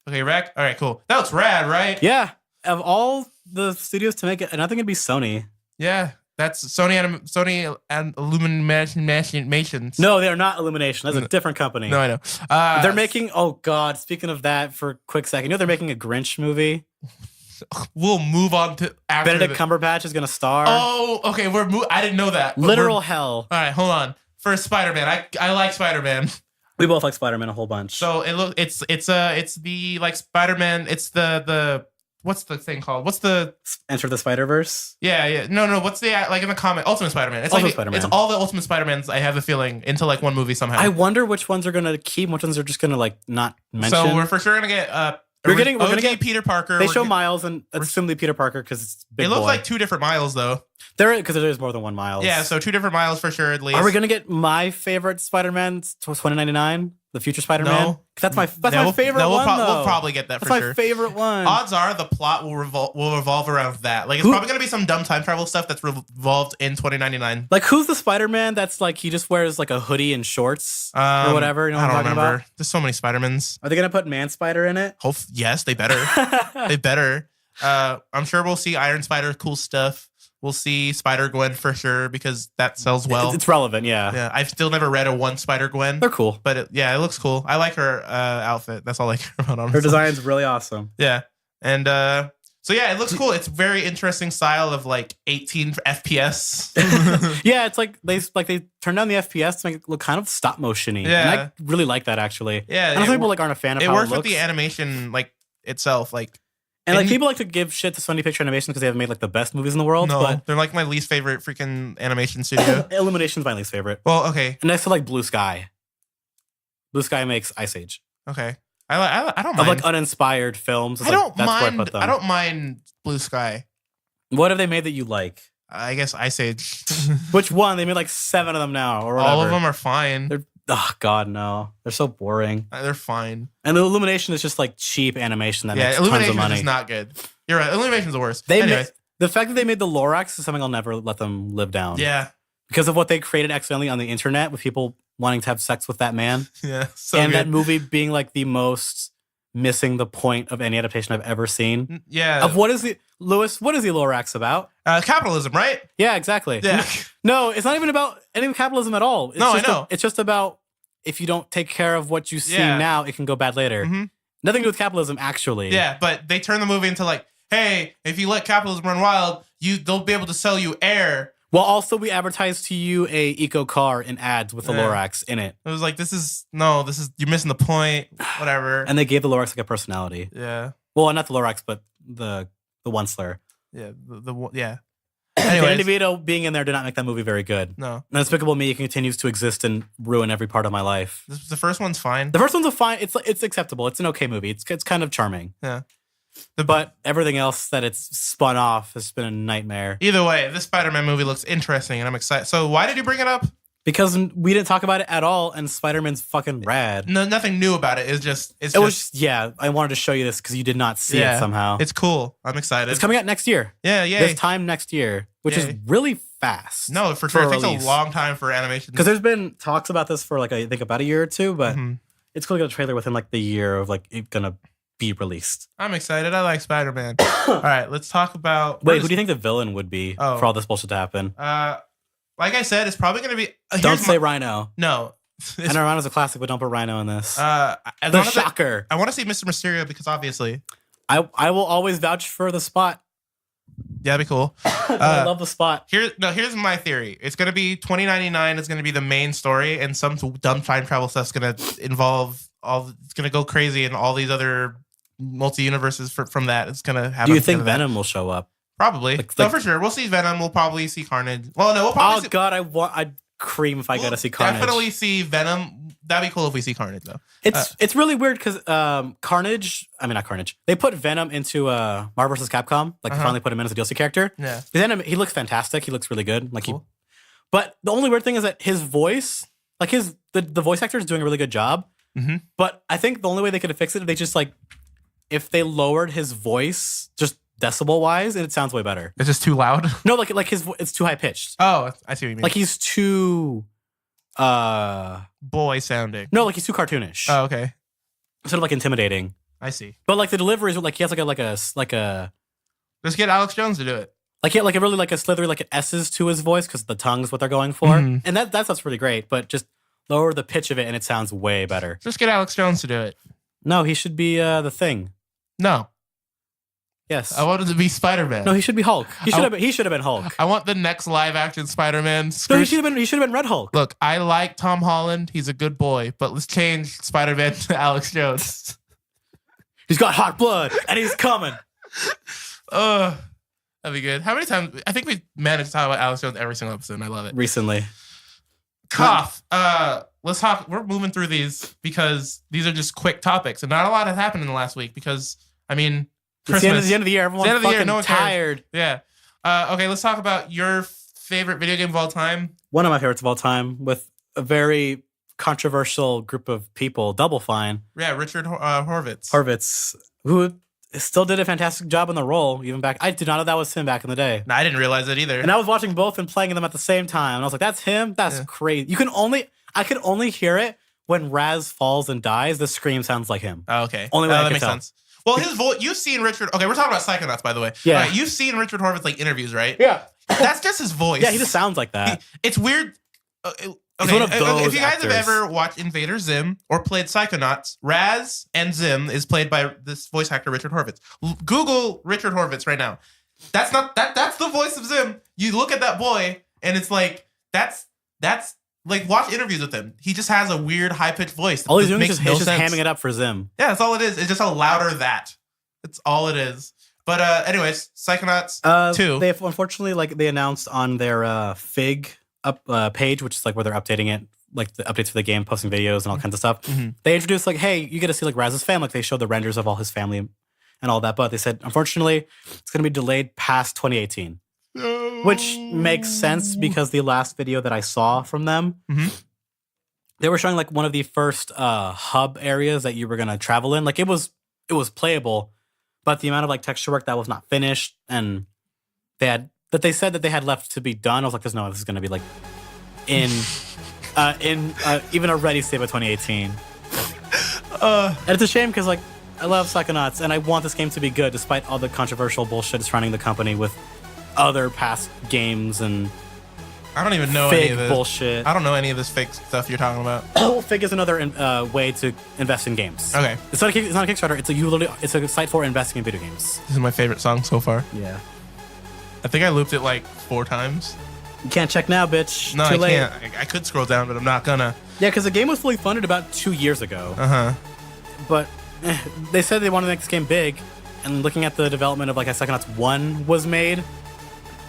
[SPEAKER 3] Okay, Rack. All right, cool. That looks rad, right?
[SPEAKER 4] Yeah. Of all the studios to make it, I think it'd be Sony.
[SPEAKER 3] Yeah. That's Sony and Illuminations.
[SPEAKER 4] No, they are not Illumination. That's a different company.
[SPEAKER 3] No, I know.
[SPEAKER 4] They're making. Oh God! Speaking of that, for a quick second, they're making a Grinch movie.
[SPEAKER 3] We'll move on to after
[SPEAKER 4] Benedict Cumberbatch is gonna star.
[SPEAKER 3] Oh, okay. I didn't know that.
[SPEAKER 4] Literal hell.
[SPEAKER 3] All right, hold on. For Spider-Man, I like Spider-Man.
[SPEAKER 4] We both like Spider-Man a whole bunch.
[SPEAKER 3] So it's the like Spider-Man. It's the what's the thing called? What's the
[SPEAKER 4] Enter the Spider-Verse?
[SPEAKER 3] Yeah. No. What's the like in the comic? Ultimate Spider-Man. It's
[SPEAKER 4] Ultimate
[SPEAKER 3] like
[SPEAKER 4] Spider-Man.
[SPEAKER 3] It's all the Ultimate Spider-Mans. I have a feeling into like one movie somehow.
[SPEAKER 4] I wonder which ones are gonna keep, which ones are just gonna like not mention.
[SPEAKER 3] So we're for sure gonna get
[SPEAKER 4] we're gonna get
[SPEAKER 3] Peter Parker.
[SPEAKER 4] They show Miles and it's simply Peter Parker because it's big.
[SPEAKER 3] It looks
[SPEAKER 4] boy.
[SPEAKER 3] like two different Miles though.
[SPEAKER 4] Because there is more than one Miles.
[SPEAKER 3] Yeah, so two different Miles for sure at least.
[SPEAKER 4] Are we gonna get my favorite Spider-Man 2099? The future Spider-Man?
[SPEAKER 3] No.
[SPEAKER 4] That's my favorite one, though.
[SPEAKER 3] We'll probably get that for
[SPEAKER 4] sure.
[SPEAKER 3] sure.
[SPEAKER 4] That's my favorite one.
[SPEAKER 3] Odds are the plot will revolve around that. Like, it's probably going to be some dumb time travel stuff that's revolved in 2099.
[SPEAKER 4] Like, who's the Spider-Man that's like, he just wears like a hoodie and shorts or whatever? You know what I'm talking about?
[SPEAKER 3] There's so many Spider-Mans.
[SPEAKER 4] Are they going to put Man Spider in it?
[SPEAKER 3] Yes, they better. They better. I'm sure we'll see Iron Spider, cool stuff. We'll see Spider-Gwen for sure because that sells well.
[SPEAKER 4] It's relevant, yeah.
[SPEAKER 3] Yeah, I've still never read a one Spider-Gwen.
[SPEAKER 4] They're cool.
[SPEAKER 3] But it looks cool. I like her outfit. That's all I care about, honestly.
[SPEAKER 4] Her design's really awesome.
[SPEAKER 3] Yeah. And so yeah, it looks cool. It's very interesting style of like 18 FPS.
[SPEAKER 4] Yeah, it's like they turn down the FPS to make it look kind of stop motion-y.
[SPEAKER 3] Yeah.
[SPEAKER 4] And I really like that actually.
[SPEAKER 3] Yeah.
[SPEAKER 4] And I think people like aren't a fan of how it looks.
[SPEAKER 3] It works with the animation like itself. Like
[SPEAKER 4] And like people like to give shit to Sony Picture Animation because they haven't made like the best movies in the world.
[SPEAKER 3] No,
[SPEAKER 4] but
[SPEAKER 3] they're like my least favorite freaking animation studio.
[SPEAKER 4] Illumination's my least favorite.
[SPEAKER 3] Well, okay.
[SPEAKER 4] And next to like Blue Sky. Blue Sky makes Ice Age.
[SPEAKER 3] Okay. I don't mind.
[SPEAKER 4] Of like uninspired films.
[SPEAKER 3] I don't mind. I don't mind Blue Sky.
[SPEAKER 4] What have they made that you like?
[SPEAKER 3] I guess Ice Age.
[SPEAKER 4] Which one? They made like 7 of them now, or whatever.
[SPEAKER 3] All of them are fine.
[SPEAKER 4] Oh God, no! They're so boring.
[SPEAKER 3] They're fine.
[SPEAKER 4] And the Illumination is just like cheap animation that makes tons of money.
[SPEAKER 3] Illumination is not good. You're right. Illumination's the worst.
[SPEAKER 4] The fact that they made the Lorax is something I'll never let them live down.
[SPEAKER 3] Yeah.
[SPEAKER 4] Because of what they created accidentally on the internet with people wanting to have sex with that man.
[SPEAKER 3] Yeah, so
[SPEAKER 4] and
[SPEAKER 3] good.
[SPEAKER 4] that movie being like the most missing the point of any adaptation I've ever seen.
[SPEAKER 3] Yeah.
[SPEAKER 4] Of what is the Lorax about?
[SPEAKER 3] Capitalism, right?
[SPEAKER 4] Yeah, exactly.
[SPEAKER 3] Yeah.
[SPEAKER 4] No, it's not even about any capitalism at all. It's
[SPEAKER 3] No,
[SPEAKER 4] just
[SPEAKER 3] I know.
[SPEAKER 4] It's just about if you don't take care of what you see
[SPEAKER 3] Yeah.
[SPEAKER 4] now, it can go bad later.
[SPEAKER 3] Mm-hmm.
[SPEAKER 4] Nothing to do with capitalism, actually.
[SPEAKER 3] Yeah, but they turn the movie into like, hey, if you let capitalism run wild, they'll be able to sell you air.
[SPEAKER 4] Well, also we advertise to you a eco car in ads with the Lorax in it.
[SPEAKER 3] It was like, you're missing the point. Whatever.
[SPEAKER 4] And they gave the Lorax like a personality.
[SPEAKER 3] Yeah.
[SPEAKER 4] Well, not the Lorax, but the one Slayer.
[SPEAKER 3] Yeah. Yeah.
[SPEAKER 4] Danny DeVito being in there did not make that movie very good.
[SPEAKER 3] No.
[SPEAKER 4] And Despicable Me continues to exist and ruin every part of my life.
[SPEAKER 3] The first one's fine.
[SPEAKER 4] The first one's it's acceptable. It's an okay movie. It's kind of charming.
[SPEAKER 3] Yeah.
[SPEAKER 4] But everything else that it's spun off has been a nightmare.
[SPEAKER 3] Either way, this Spider-Man movie looks interesting and I'm excited. So why did you bring it up?
[SPEAKER 4] Because we didn't talk about it at all, and Spider-Man's fucking rad.
[SPEAKER 3] No, nothing new about it.
[SPEAKER 4] I wanted to show you this because you did not see it somehow.
[SPEAKER 3] It's cool. I'm excited.
[SPEAKER 4] It's coming out next year.
[SPEAKER 3] Yeah, yeah.
[SPEAKER 4] This time next year, which is really fast.
[SPEAKER 3] No, for sure. It takes a long time for animation.
[SPEAKER 4] Because there's been talks about this for I think about a year or two, but it's cool to get a trailer within the year of it gonna be released.
[SPEAKER 3] I'm excited. I like Spider-Man. All right, let's talk about...
[SPEAKER 4] Wait, who do you think the villain would be for all this bullshit to happen?
[SPEAKER 3] Like I said, it's probably going to be...
[SPEAKER 4] Don't say Rhino.
[SPEAKER 3] No.
[SPEAKER 4] I know Rhino's a classic, but don't put Rhino in this.
[SPEAKER 3] The
[SPEAKER 4] Shocker.
[SPEAKER 3] I want to see Mr. Mysterio because obviously...
[SPEAKER 4] I will always vouch for the Spot.
[SPEAKER 3] Yeah, that'd be cool.
[SPEAKER 4] I love the Spot.
[SPEAKER 3] Here's my theory. It's going to be 2099 is going to be the main story, and some dumb time travel stuff's going to involve it's going to go crazy, and all these other multi-universes from that. It's going to happen.
[SPEAKER 4] Do you think Venom will show up?
[SPEAKER 3] Probably. For sure. We'll see Venom. We'll probably see Carnage. Well, no, we'll probably
[SPEAKER 4] God, I'd cream if I got to see Carnage.
[SPEAKER 3] Definitely see Venom. That'd be cool if we see Carnage, though.
[SPEAKER 4] It's really weird because Carnage, not Carnage, they put Venom into Marvel vs. Capcom. They finally put him in as a DLC character.
[SPEAKER 3] Yeah.
[SPEAKER 4] Then he looks fantastic. He looks really good.
[SPEAKER 3] Cool.
[SPEAKER 4] But the only weird thing is that his voice, the voice actor is doing a really good job.
[SPEAKER 3] Mm-hmm.
[SPEAKER 4] But I think the only way they could fix it if they just if they lowered his voice just decibel wise, it sounds way better.
[SPEAKER 3] It's just too loud.
[SPEAKER 4] No, it's too high pitched.
[SPEAKER 3] Oh, I see what you mean.
[SPEAKER 4] He's too
[SPEAKER 3] boy sounding.
[SPEAKER 4] No, he's too cartoonish.
[SPEAKER 3] Oh, okay.
[SPEAKER 4] Sort of intimidating.
[SPEAKER 3] I see.
[SPEAKER 4] But the deliveries, he has a.
[SPEAKER 3] Let's get Alex Jones to do it.
[SPEAKER 4] A really a slithery an S's to his voice because the tongue's what they're going for, and that sounds pretty great. But just lower the pitch of it and it sounds way better.
[SPEAKER 3] Just get Alex Jones to do it.
[SPEAKER 4] No, he should be the Thing.
[SPEAKER 3] No.
[SPEAKER 4] Yes.
[SPEAKER 3] I wanted to be Spider-Man.
[SPEAKER 4] No, he should be Hulk. He should have been Hulk.
[SPEAKER 3] I want the next live action Spider-Man.
[SPEAKER 4] No, he should have been Red Hulk.
[SPEAKER 3] Look, I like Tom Holland. He's a good boy, but let's change Spider-Man to Alex Jones.
[SPEAKER 4] He's got hot blood and he's coming.
[SPEAKER 3] That'd be good. How many times? I think we managed to talk about Alex Jones every single episode, and I love it.
[SPEAKER 4] Recently.
[SPEAKER 3] Cough. Let's talk. We're moving through these because these are just quick topics, and not a lot has happened in the last week because, Christmas.
[SPEAKER 4] It's the end of the year. Everyone's fucking tired.
[SPEAKER 3] Yeah. Okay, let's talk about your favorite video game of all time.
[SPEAKER 4] One of my favorites of all time with a very controversial group of people, Double Fine.
[SPEAKER 3] Yeah, Richard Horvitz.
[SPEAKER 4] Horvitz, who still did a fantastic job in the role, even back. I did not know that was him back in the day.
[SPEAKER 3] No, I didn't realize it either.
[SPEAKER 4] And I was watching both and playing them at the same time. And I was like, that's him? That's crazy. I could only hear it when Raz falls and dies. The scream sounds like him.
[SPEAKER 3] Oh, okay.
[SPEAKER 4] Only way I
[SPEAKER 3] that
[SPEAKER 4] could
[SPEAKER 3] makes
[SPEAKER 4] tell.
[SPEAKER 3] sense. Well, his voice, you've seen Richard. Okay, we're talking about Psychonauts, by the way.
[SPEAKER 4] Yeah.
[SPEAKER 3] Right, you've seen Richard Horvitz interviews, right?
[SPEAKER 4] Yeah.
[SPEAKER 3] That's just his voice.
[SPEAKER 4] Yeah, he just sounds like that.
[SPEAKER 3] It's weird.
[SPEAKER 4] He's one of those
[SPEAKER 3] if you guys
[SPEAKER 4] actors.
[SPEAKER 3] have ever watched Invader Zim or played Psychonauts, Raz and Zim is played by this voice actor Richard Horvitz. Google Richard Horvitz right now. That's the voice of Zim. You look at that boy and it's that's watch interviews with him. He just has a weird high pitched voice.
[SPEAKER 4] All he's doing is just hamming it up for Zim.
[SPEAKER 3] Yeah, that's all it is. It's just a louder that. That's all it is. But anyways, Psychonauts 2.
[SPEAKER 4] They unfortunately they announced on their Fig page, which is where they're updating it, the updates for the game, posting videos and all kinds of stuff.
[SPEAKER 3] Mm-hmm.
[SPEAKER 4] They introduced hey, you get to see Raz's family. They showed the renders of all his family and all that. But they said unfortunately it's going to be delayed past 2018, which makes sense because the last video that I saw from them, they were showing one of the first hub areas that you were going to travel in. It was playable, but the amount of texture work that was not finished and they said that they had left to be done. I was there's no way this is going to be in in even a ready state by 2018. And it's a shame because like I love Psychonauts and I want this game to be good despite all the controversial bullshit surrounding the company with other past games and
[SPEAKER 3] I don't even know
[SPEAKER 4] fake
[SPEAKER 3] any of this
[SPEAKER 4] bullshit.
[SPEAKER 3] I don't know any of this fake stuff you're talking about.
[SPEAKER 4] Well, Fig is another way to invest in games.
[SPEAKER 3] Okay.
[SPEAKER 4] It's not a Kickstarter. It's a site for investing in video games.
[SPEAKER 3] This is my favorite song so far.
[SPEAKER 4] Yeah.
[SPEAKER 3] I think I looped it like 4 times.
[SPEAKER 4] You can't check now, bitch.
[SPEAKER 3] No,
[SPEAKER 4] Too
[SPEAKER 3] I
[SPEAKER 4] late.
[SPEAKER 3] can't. I could scroll down, but I'm not gonna.
[SPEAKER 4] Yeah, because the game was fully funded about 2 years ago.
[SPEAKER 3] Uh-huh.
[SPEAKER 4] But they said they wanted to make this game big, and looking at the development of like a Psychonauts 1 was made,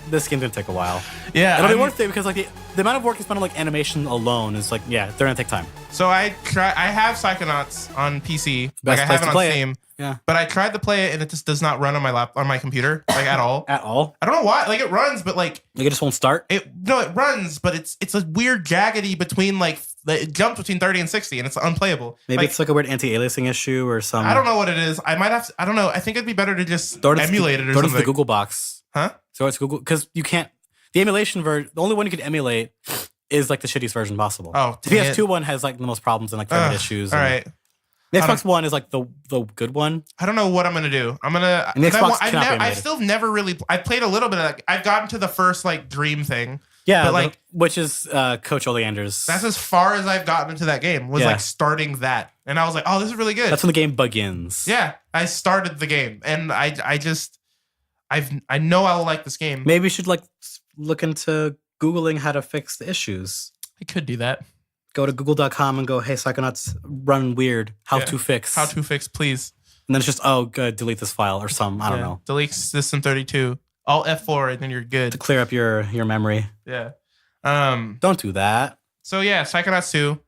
[SPEAKER 4] this game's gonna take a while.
[SPEAKER 3] Yeah.
[SPEAKER 4] It'll be worth it because like the amount of work you spend on like animation alone is like, yeah, they're gonna take time.
[SPEAKER 3] So I have Psychonauts on PC.
[SPEAKER 4] Best
[SPEAKER 3] like I
[SPEAKER 4] place
[SPEAKER 3] have it
[SPEAKER 4] to
[SPEAKER 3] on
[SPEAKER 4] play it.
[SPEAKER 3] Steam.
[SPEAKER 4] Yeah.
[SPEAKER 3] But I tried to play it and it just does not run on my computer like at all.
[SPEAKER 4] At all?
[SPEAKER 3] I don't know why. Like it runs, but like
[SPEAKER 4] Like it just won't start?
[SPEAKER 3] it runs, but it's a weird jaggedy between like it jumps between 30 and 60 and it's unplayable.
[SPEAKER 4] Maybe
[SPEAKER 3] like,
[SPEAKER 4] it's like a weird anti-aliasing issue or some.
[SPEAKER 3] I don't know what it is. I might have to, I don't know. I think it'd be better to just
[SPEAKER 4] Throw it to
[SPEAKER 3] emulate it or
[SPEAKER 4] throw it
[SPEAKER 3] something.
[SPEAKER 4] to the Google box.
[SPEAKER 3] Huh?
[SPEAKER 4] So it's Google because you can't. The emulation version, the only one you could emulate is like the shittiest version possible.
[SPEAKER 3] Oh,
[SPEAKER 4] the
[SPEAKER 3] dang it.
[SPEAKER 4] PS2 one has like the most problems and like frame rate issues.
[SPEAKER 3] All
[SPEAKER 4] and
[SPEAKER 3] right.
[SPEAKER 4] The Xbox One is like the good one.
[SPEAKER 3] I don't know what I'm gonna do. I'm gonna.
[SPEAKER 4] And the Xbox
[SPEAKER 3] I've
[SPEAKER 4] cannot be
[SPEAKER 3] I've
[SPEAKER 4] emulated.
[SPEAKER 3] still never really. I played a little bit of. Like, I've gotten to the first like dream thing.
[SPEAKER 4] Yeah,
[SPEAKER 3] but like
[SPEAKER 4] which is Coach Oleander's.
[SPEAKER 3] that's as far as I've gotten into that game. Was
[SPEAKER 4] Yeah.
[SPEAKER 3] like starting that, and I was like, oh, this is really good.
[SPEAKER 4] That's when the game begins.
[SPEAKER 3] Yeah, I started the game, and I know I will like this game.
[SPEAKER 4] Maybe you should like look into Googling how to fix the issues.
[SPEAKER 3] I could do that.
[SPEAKER 4] Go to google.com and go, hey, Psychonauts run weird. How to fix.
[SPEAKER 3] How to fix, please.
[SPEAKER 4] And then it's just, oh, good, delete this file or some, I don't know.
[SPEAKER 3] Delete system 32. Alt F4, and then you're good.
[SPEAKER 4] To clear up your memory.
[SPEAKER 3] Yeah.
[SPEAKER 4] Don't do that.
[SPEAKER 3] So yeah, Psychonauts 2.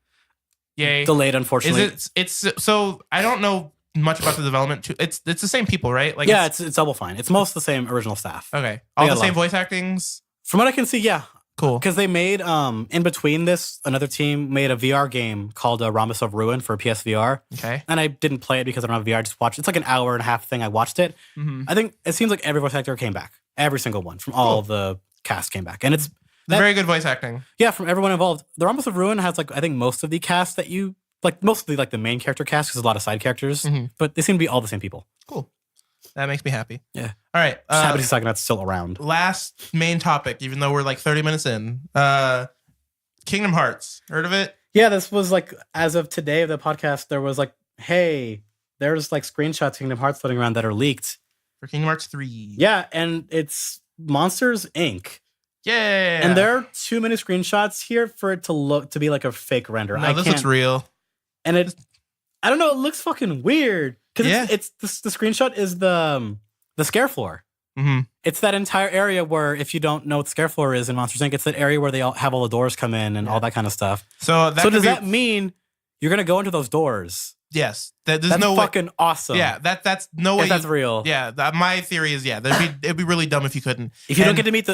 [SPEAKER 3] Yay.
[SPEAKER 4] Delayed, unfortunately.
[SPEAKER 3] It's so I don't know much about the development too. It's the same people, right? Like
[SPEAKER 4] yeah, it's Double Fine. It's most the same original staff.
[SPEAKER 3] Okay. All
[SPEAKER 4] got
[SPEAKER 3] the
[SPEAKER 4] a
[SPEAKER 3] same
[SPEAKER 4] lot.
[SPEAKER 3] voice actings.
[SPEAKER 4] From what I can see, yeah.
[SPEAKER 3] Cool.
[SPEAKER 4] Because they made, in between this, another team made a VR game called Rhombus of Ruin for PSVR.
[SPEAKER 3] Okay.
[SPEAKER 4] And I didn't play it because I don't have VR. I just watched it. It's like an hour and a half thing. I watched it.
[SPEAKER 3] Mm-hmm.
[SPEAKER 4] I think it seems like every voice actor came back. Every single one from all the cast came back. And it's
[SPEAKER 3] Very good voice acting.
[SPEAKER 4] yeah, from everyone involved. The Rhombus of Ruin has like I think most of the cast that you like, mostly like the main character cast because there's a lot of side characters, but they seem to be all the same people.
[SPEAKER 3] Cool. That makes me happy.
[SPEAKER 4] Yeah.
[SPEAKER 3] All right.
[SPEAKER 4] Just happy to see Psychonauts still around.
[SPEAKER 3] Last main topic, even though we're like 30 minutes in. Kingdom Hearts. Heard of it?
[SPEAKER 4] Yeah, this was like as of today of the podcast, there was like, hey, there's like screenshots of Kingdom Hearts floating around that are leaked.
[SPEAKER 3] For Kingdom Hearts 3.
[SPEAKER 4] Yeah, and it's Monsters Inc.
[SPEAKER 3] Yeah.
[SPEAKER 4] And there are too many screenshots here for it to look to be like a fake render.
[SPEAKER 3] No, this looks real.
[SPEAKER 4] And it, I don't know, it looks fucking weird because
[SPEAKER 3] Yeah.
[SPEAKER 4] it's the screenshot is the scare floor.
[SPEAKER 3] Mm-hmm.
[SPEAKER 4] It's that entire area where, if you don't know what the scare floor is in Monsters Inc., it's that area where they all have all the doors come in and all that kind of stuff.
[SPEAKER 3] So
[SPEAKER 4] does that mean you're gonna go into those doors?
[SPEAKER 3] Yes. There's
[SPEAKER 4] That's
[SPEAKER 3] no
[SPEAKER 4] fucking awesome.
[SPEAKER 3] Yeah, that's no way.
[SPEAKER 4] If that's real.
[SPEAKER 3] Yeah, my theory is it'd be really dumb if you couldn't.
[SPEAKER 4] If you don't get to meet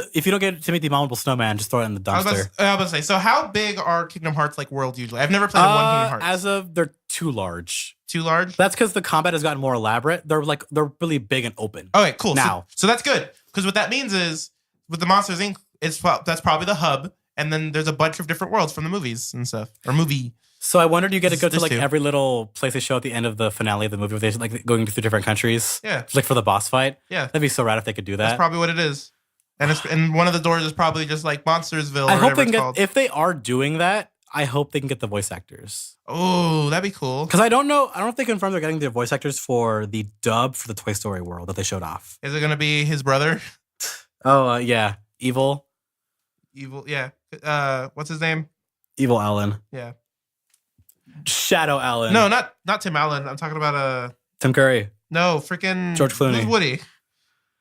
[SPEAKER 4] the abominable snowman, just throw it in the
[SPEAKER 3] I was
[SPEAKER 4] dumpster.
[SPEAKER 3] about to say. So how big are Kingdom Hearts like world usually? I've never played one Kingdom Hearts.
[SPEAKER 4] As of they're too large.
[SPEAKER 3] Too large?
[SPEAKER 4] That's because the combat has gotten more elaborate. They're really big and open.
[SPEAKER 3] Okay, cool.
[SPEAKER 4] Now.
[SPEAKER 3] So that's good because what that means is with the Monsters Inc. That's probably the hub, and then there's a bunch of different worlds from the movies and stuff or movie.
[SPEAKER 4] So I wondered, you get to go to
[SPEAKER 3] There's
[SPEAKER 4] like
[SPEAKER 3] two.
[SPEAKER 4] every little place they show at the end of the finale of the movie, where they like going through different countries.
[SPEAKER 3] Yeah.
[SPEAKER 4] Like for the boss fight.
[SPEAKER 3] Yeah.
[SPEAKER 4] That'd be so rad if they could do that.
[SPEAKER 3] That's probably what it is. And one of the doors is probably just like Monstersville.
[SPEAKER 4] I
[SPEAKER 3] or
[SPEAKER 4] hope
[SPEAKER 3] whatever
[SPEAKER 4] they can
[SPEAKER 3] it's
[SPEAKER 4] get,
[SPEAKER 3] called.
[SPEAKER 4] if they are doing that, I hope they can get the voice actors.
[SPEAKER 3] Oh, that'd be cool.
[SPEAKER 4] Because I don't know if they confirmed they're getting the voice actors for the dub for the Toy Story world that they showed off.
[SPEAKER 3] Is it gonna be his brother?
[SPEAKER 4] Oh, yeah. Evil
[SPEAKER 3] Yeah. What's his name?
[SPEAKER 4] Allen.
[SPEAKER 3] Yeah.
[SPEAKER 4] Shadow Allen.
[SPEAKER 3] No, not Tim Allen. I'm talking about
[SPEAKER 4] Tim Curry.
[SPEAKER 3] no, freaking
[SPEAKER 4] George Clooney.
[SPEAKER 3] Who's Woody?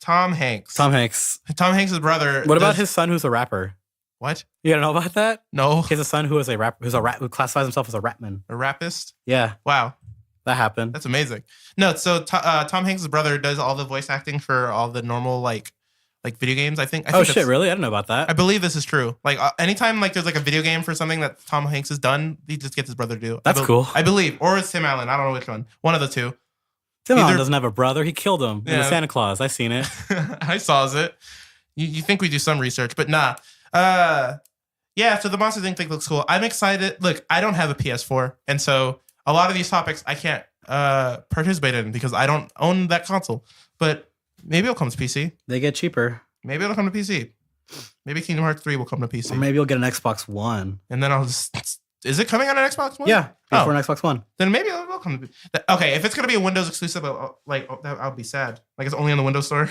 [SPEAKER 3] Tom Hanks.
[SPEAKER 4] Tom Hanks.
[SPEAKER 3] Tom Hanks' brother.
[SPEAKER 4] What about his son who's a rapper?
[SPEAKER 3] What?
[SPEAKER 4] You don't know about that?
[SPEAKER 3] No.
[SPEAKER 4] He has a son who is a rapper, who classifies himself as a rapman.
[SPEAKER 3] A rapist?
[SPEAKER 4] Yeah,
[SPEAKER 3] Wow.
[SPEAKER 4] that happened.
[SPEAKER 3] That's amazing. No, so Tom Hanks' brother does all the voice acting for all the normal like video games. I think
[SPEAKER 4] Oh
[SPEAKER 3] that's-
[SPEAKER 4] shit, really? I didn't know about that.
[SPEAKER 3] I believe this is true. Like anytime like there's like a video game for something that Tom Hanks has done, he just gets his brother to do.
[SPEAKER 4] That's cool.
[SPEAKER 3] I believe, or it's Tim Allen. I don't know which one. One of the two.
[SPEAKER 4] Tim Allen
[SPEAKER 3] either-
[SPEAKER 4] doesn't have a brother. He killed him in the
[SPEAKER 3] Yeah.
[SPEAKER 4] Santa Claus. I seen it.
[SPEAKER 3] I saw it. You think we do some research, but nah. Yeah, so the Monsters Inc. thing looks cool. I'm excited. Look, I don't have a PS4, and so a lot of these topics I can't participate in because I don't own that console. But maybe it'll come to PC.
[SPEAKER 4] They get cheaper.
[SPEAKER 3] Maybe it'll come to PC. Maybe Kingdom Hearts 3 will come to PC.
[SPEAKER 4] Or maybe you'll get an Xbox One.
[SPEAKER 3] And then I'll just... Is it coming on an Xbox One?
[SPEAKER 4] Yeah, for an Xbox One.
[SPEAKER 3] Then maybe it will come to... Okay, if it's going to be a Windows exclusive, I'll be sad. Like, it's only on the Windows Store.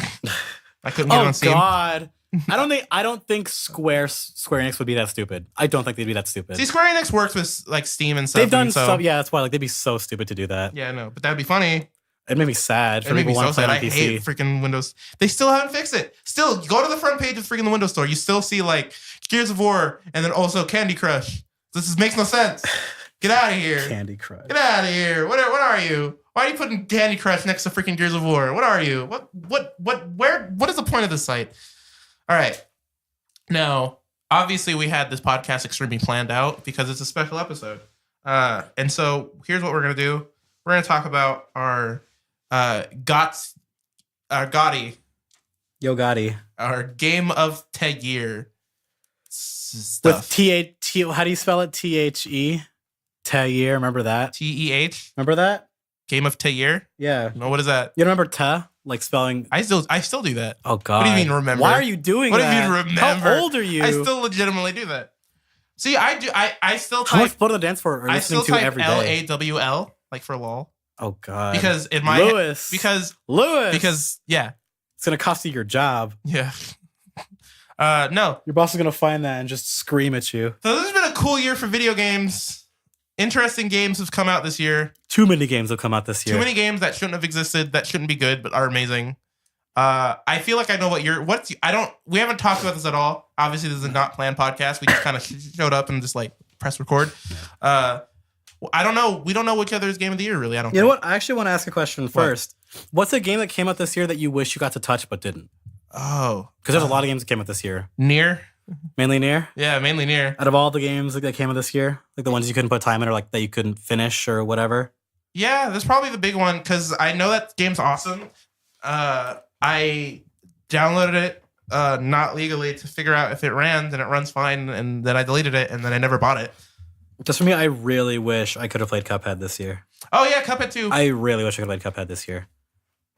[SPEAKER 3] I couldn't get it on Steam.
[SPEAKER 4] Oh, God. I don't think Square Enix would be that stupid. I don't think they'd be that stupid.
[SPEAKER 3] See, Square Enix works with, like, Steam and stuff.
[SPEAKER 4] They've done stuff. Yeah, that's why. Like, they'd be so stupid to do that.
[SPEAKER 3] Yeah, no, but that'd be funny.
[SPEAKER 4] It made me sad.
[SPEAKER 3] It made me so sad. I hate freaking Windows. They still haven't fixed it. Still, go to the front page of freaking the Windows Store. You still see like Gears of War and then also Candy Crush. Makes no sense. Get out of here.
[SPEAKER 4] Candy Crush.
[SPEAKER 3] Get out of here. What are you? Why are you putting Candy Crush next to freaking Gears of War? What are you? What is the point of this site? All right. Now, obviously we had this podcast extremely planned out because it's a special episode. And so here's what we're going to do. We're going to talk about our Gotti.
[SPEAKER 4] Yo Gotti.
[SPEAKER 3] Our game of the year stuff.
[SPEAKER 4] With how do you spell it? THE? Year. Remember that?
[SPEAKER 3] TEH?
[SPEAKER 4] Remember that?
[SPEAKER 3] Game of the year?
[SPEAKER 4] Yeah.
[SPEAKER 3] No, what is that?
[SPEAKER 4] You don't remember ta? Like spelling?
[SPEAKER 3] I still do that.
[SPEAKER 4] Oh, God.
[SPEAKER 3] What do you mean remember?
[SPEAKER 4] Why are you doing that?
[SPEAKER 3] What do you mean remember?
[SPEAKER 4] How old are you?
[SPEAKER 3] I still legitimately do that. See, I do. I still type.
[SPEAKER 4] How much Blood on the Dance Floor are you listening to every day?
[SPEAKER 3] LAWL, like for lol.
[SPEAKER 4] Oh, God.
[SPEAKER 3] Because in my
[SPEAKER 4] Lewis.
[SPEAKER 3] Because yeah.
[SPEAKER 4] It's going to cost you your job.
[SPEAKER 3] Yeah. No.
[SPEAKER 4] Your boss is going to find that and just scream at you.
[SPEAKER 3] So this has been a cool year for video games. Interesting games have come out this year.
[SPEAKER 4] Too many games have come out this year.
[SPEAKER 3] Too many games that shouldn't have existed, that shouldn't be good, but are amazing. I feel like I know we haven't talked about this at all. Obviously, this is a not planned podcast. We just kind of showed up and just like press record. I don't know. We don't know which other's game of the year, really.
[SPEAKER 4] You know what? I actually want to ask a question first. What's a game that came out this year that you wish you got to touch but didn't?
[SPEAKER 3] Oh.
[SPEAKER 4] Because there's a lot of games that came out this year.
[SPEAKER 3] Nier.
[SPEAKER 4] Mainly Nier?
[SPEAKER 3] Yeah, mainly Nier.
[SPEAKER 4] Out of all the games that came out this year, like the ones you couldn't put time in or like that you couldn't finish or whatever?
[SPEAKER 3] Yeah, that's probably the big one because I know that game's awesome. I downloaded it not legally to figure out if it ran, and it runs fine, and then I deleted it, and then I never bought it.
[SPEAKER 4] Just for me, I really wish I could have played Cuphead this year.
[SPEAKER 3] Oh, yeah, Cuphead too.
[SPEAKER 4] I really wish I could have played Cuphead this year.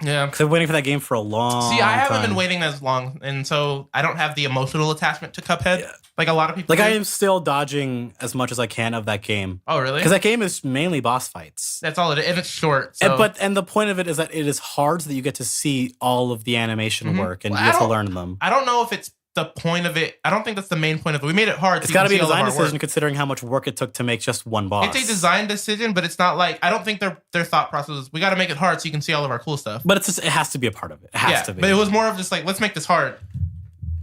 [SPEAKER 3] Yeah.
[SPEAKER 4] Because I've been waiting for that game for a long time.
[SPEAKER 3] See, I haven't been waiting as long, and so I don't have the emotional attachment to Cuphead like a lot of people
[SPEAKER 4] Like,
[SPEAKER 3] do.
[SPEAKER 4] I am still dodging as much as I can of that game.
[SPEAKER 3] Oh, really?
[SPEAKER 4] Because that game is mainly boss fights.
[SPEAKER 3] That's all it is, and it's short. So.
[SPEAKER 4] And the point of it is that it is hard so that you get to see all of the animation work, and you get to learn them.
[SPEAKER 3] I don't know if it's the point of it. I don't think that's the main point of it. We made it hard.
[SPEAKER 4] It's got to be a design decision considering how much work it took to make just one boss.
[SPEAKER 3] It's a design decision, but it's not like, I don't think their thought process is, we got to make it hard so you can see all of our cool stuff.
[SPEAKER 4] But it has to be a part of it. It has to be.
[SPEAKER 3] But it was more of just like, let's make this hard.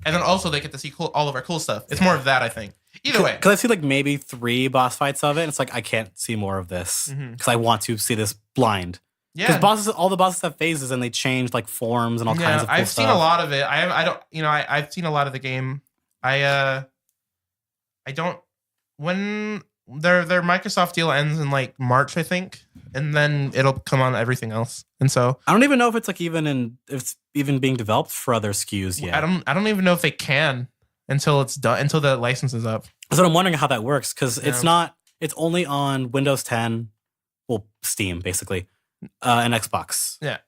[SPEAKER 3] And then also they get to see all of our cool stuff. It's more of that, I think. Either way.
[SPEAKER 4] Because I see like maybe 3 boss fights of it, and it's like, I can't see more of this. Because I want to see this blind.
[SPEAKER 3] Yeah.
[SPEAKER 4] Because all the bosses have phases and they change like forms and all kinds of cool
[SPEAKER 3] I've
[SPEAKER 4] stuff.
[SPEAKER 3] seen a lot of it. I've seen a lot of the game. I don't, when their Microsoft deal ends in like March, I think, and then it'll come on everything else. And so
[SPEAKER 4] I don't even know if it's like if it's even being developed for other SKUs yet.
[SPEAKER 3] I don't even know if they can until it's done, until the license is up.
[SPEAKER 4] So I'm wondering how that works because it's only on Windows 10, well, Steam basically, and Xbox.
[SPEAKER 3] Yeah.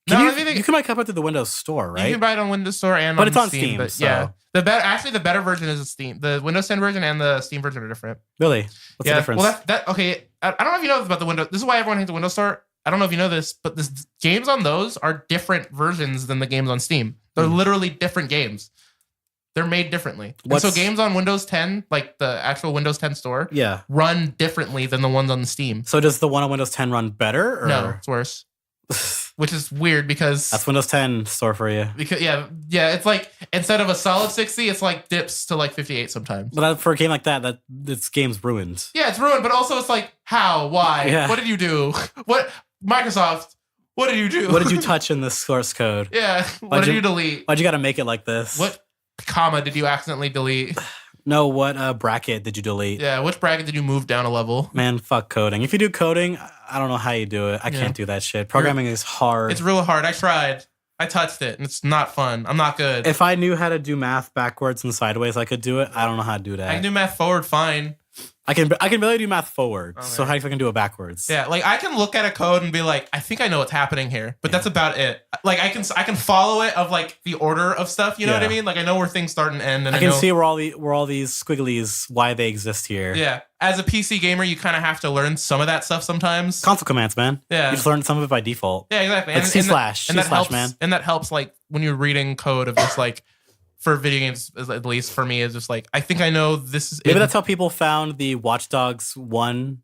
[SPEAKER 4] You can buy Cuphead through the Windows Store, right?
[SPEAKER 3] You can buy it on Windows Store and
[SPEAKER 4] but it's on Steam.
[SPEAKER 3] But
[SPEAKER 4] so.
[SPEAKER 3] yeah, the better version is Steam. The Windows 10 version and the Steam version are different.
[SPEAKER 4] Really? What's the difference?
[SPEAKER 3] Well, okay. I don't know if you know this about the Windows. This is why everyone hates the Windows Store. I don't know if you know this, but the games on those are different versions than the games on Steam. They're literally different games. They're made differently. And so games on Windows 10, like the actual Windows 10 store, run differently than the ones on Steam.
[SPEAKER 4] So does the one on Windows 10 run better? Or?
[SPEAKER 3] No, it's worse. Which is weird because
[SPEAKER 4] that's Windows 10 store for you.
[SPEAKER 3] Because it's like instead of a solid 60, it's like dips to like 58 sometimes.
[SPEAKER 4] But for a game like that, this game's ruined.
[SPEAKER 3] Yeah, it's ruined. But also, it's like how, why,
[SPEAKER 4] Yeah.
[SPEAKER 3] What did you do? What Microsoft? What did you do?
[SPEAKER 4] What did you touch in the source code?
[SPEAKER 3] Yeah. What did you delete?
[SPEAKER 4] Why'd you got to make it like this?
[SPEAKER 3] What comma did you accidentally delete?
[SPEAKER 4] No, what bracket did you delete?
[SPEAKER 3] Yeah, which bracket did you move down a level?
[SPEAKER 4] Man, fuck coding. If you do coding, I don't know how you do it. I can't do that shit. Programming is hard.
[SPEAKER 3] It's real hard. I tried. I touched it, and it's not fun. I'm not good.
[SPEAKER 4] If I knew how to do math backwards and sideways, I could do it. I don't know how to do that.
[SPEAKER 3] I can do math forward fine.
[SPEAKER 4] I can barely do math forward.
[SPEAKER 3] Okay.
[SPEAKER 4] So how if I can do it backwards?
[SPEAKER 3] Yeah, like I can look at a code and be like, I think I know what's happening here, but that's about it. Like I can follow it of like the order of stuff. You know what I mean? Like I know where things start and end, and
[SPEAKER 4] I can see where all these squigglies, why they exist here.
[SPEAKER 3] Yeah, as a PC gamer, you kind of have to learn some of that stuff sometimes.
[SPEAKER 4] Console commands, man.
[SPEAKER 3] Yeah,
[SPEAKER 4] you just learn some of it by default.
[SPEAKER 3] Yeah, exactly.
[SPEAKER 4] Like C slash,
[SPEAKER 3] man. And that helps like when you're reading code of just like. For video games, at least for me, is just like I think I know this is.
[SPEAKER 4] Maybe that's how people found the Watch Dogs 1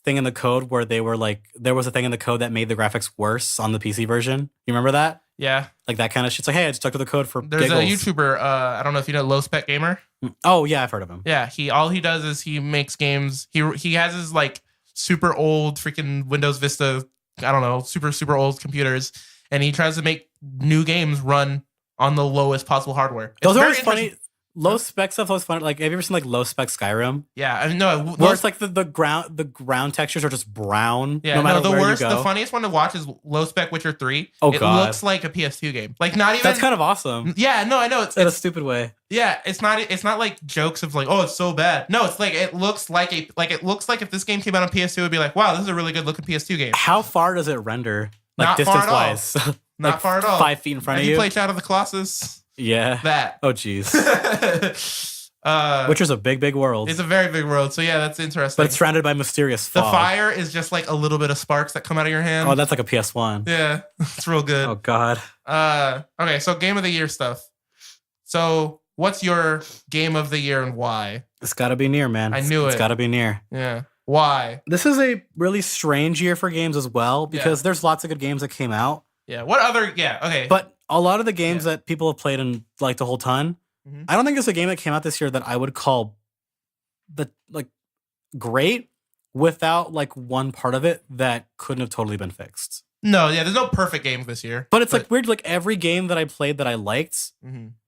[SPEAKER 4] thing in the code, where they were like, there was a thing in the code that made the graphics worse on the PC version. You remember that?
[SPEAKER 3] Yeah,
[SPEAKER 4] like that kind of shit. It's like, hey, I just stuck to the code for.
[SPEAKER 3] There's
[SPEAKER 4] giggles.
[SPEAKER 3] a YouTuber. I don't know if you know Low Spec Gamer.
[SPEAKER 4] Oh yeah, I've heard of him.
[SPEAKER 3] Yeah, all he does is he makes games. He has his like super old freaking Windows Vista. I don't know, super old computers, and he tries to make new games run on the lowest possible hardware.
[SPEAKER 4] Those are always funny. Low spec stuff was fun. Like, have you ever seen like low spec Skyrim?
[SPEAKER 3] Yeah, I mean, no.
[SPEAKER 4] Where it's like the ground textures are just brown.
[SPEAKER 3] Yeah,
[SPEAKER 4] no matter
[SPEAKER 3] the
[SPEAKER 4] where
[SPEAKER 3] worst,
[SPEAKER 4] you go.
[SPEAKER 3] the funniest one to watch is low spec Witcher 3.
[SPEAKER 4] Oh
[SPEAKER 3] it
[SPEAKER 4] god,
[SPEAKER 3] looks like a PS2 game. Like not even.
[SPEAKER 4] That's kind of awesome.
[SPEAKER 3] Yeah, no, I know it's
[SPEAKER 4] in a stupid way.
[SPEAKER 3] Yeah, it's not like jokes of like, oh, it's so bad. No, it's like it looks like if this game came out on PS2, it would be like, wow, this is a really good looking PS2 game.
[SPEAKER 4] How far does it render? Like
[SPEAKER 3] not
[SPEAKER 4] distance
[SPEAKER 3] far at all.
[SPEAKER 4] wise.
[SPEAKER 3] Not
[SPEAKER 4] like
[SPEAKER 3] far at all.
[SPEAKER 4] 5 feet in front of you.
[SPEAKER 3] You play Shadow of the Colossus.
[SPEAKER 4] Yeah.
[SPEAKER 3] That.
[SPEAKER 4] Oh, jeez.
[SPEAKER 3] Which
[SPEAKER 4] Witcher's a big world.
[SPEAKER 3] It's a very big world. So yeah, that's interesting.
[SPEAKER 4] But it's surrounded by mysterious fog.
[SPEAKER 3] The fire is just like a little bit of sparks that come out of your hand.
[SPEAKER 4] Oh, that's like a PS1.
[SPEAKER 3] Yeah, it's real good.
[SPEAKER 4] Oh god.
[SPEAKER 3] Okay, so game of the year stuff. So what's your game of the year and why?
[SPEAKER 4] It's gotta be Nier, man.
[SPEAKER 3] I knew
[SPEAKER 4] It's gotta be Nier.
[SPEAKER 3] Yeah. Why?
[SPEAKER 4] This is a really strange year for games as well, because there's lots of good games that came out.
[SPEAKER 3] Yeah. What other? Yeah. Okay.
[SPEAKER 4] But a lot of the games that people have played and liked a whole ton, I don't think there's a game that came out this year that I would call great without like one part of it that couldn't have totally been fixed.
[SPEAKER 3] No, yeah, there's no perfect games this year.
[SPEAKER 4] But it's like weird, like every game that I played that I liked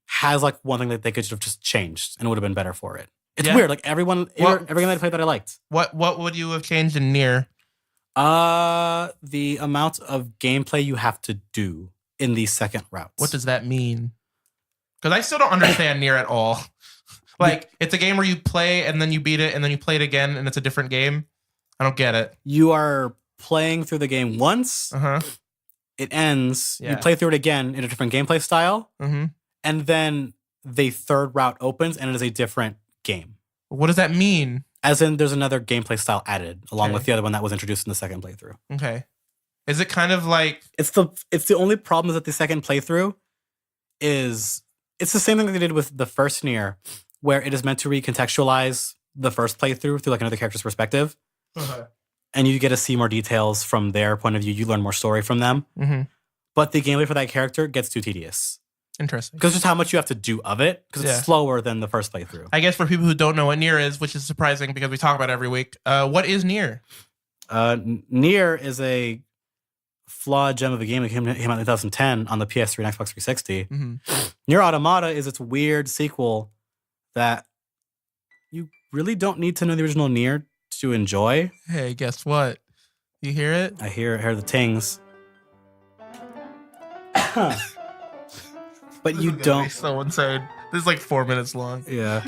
[SPEAKER 4] has like one thing that they could have just changed and it would have been better for it. It's weird. Like every game that I played that I liked.
[SPEAKER 3] What would you have changed in Nier?
[SPEAKER 4] The amount of gameplay you have to do in these second routes.
[SPEAKER 3] What does that mean? Because I still don't understand Nier at all. Like, it's a game where you play and then you beat it and then you play it again and it's a different game. I don't get it.
[SPEAKER 4] You are playing through the game once. It ends.
[SPEAKER 3] Yeah.
[SPEAKER 4] You play through it again in a different gameplay style. And then the third route opens and it is a different game.
[SPEAKER 3] What does that mean?
[SPEAKER 4] As in, there's another gameplay style added along with the other one that was introduced in the second playthrough.
[SPEAKER 3] Okay. Is it kind of like...
[SPEAKER 4] It's the only problem is that the second playthrough is... It's the same thing that they did with the first Nier, where it is meant to recontextualize the first playthrough through like another character's perspective. And you get to see more details from their point of view. You learn more story from them. But the gameplay for that character gets too tedious.
[SPEAKER 3] Interesting.
[SPEAKER 4] Because just how much you have to do of it, because it's slower than the first playthrough.
[SPEAKER 3] I guess for people who don't know what Nier is, which is surprising because we talk about it every week, what is Nier?
[SPEAKER 4] Nier is a flawed gem of a game that came out in 2010 on the PS3 and Xbox 360. Nier Automata is its weird sequel that you really don't need to know the original Nier to enjoy.
[SPEAKER 3] Hey, guess what? You hear it?
[SPEAKER 4] I hear the tings. But you don't.
[SPEAKER 3] So insane. This is like 4 minutes long.
[SPEAKER 4] Yeah.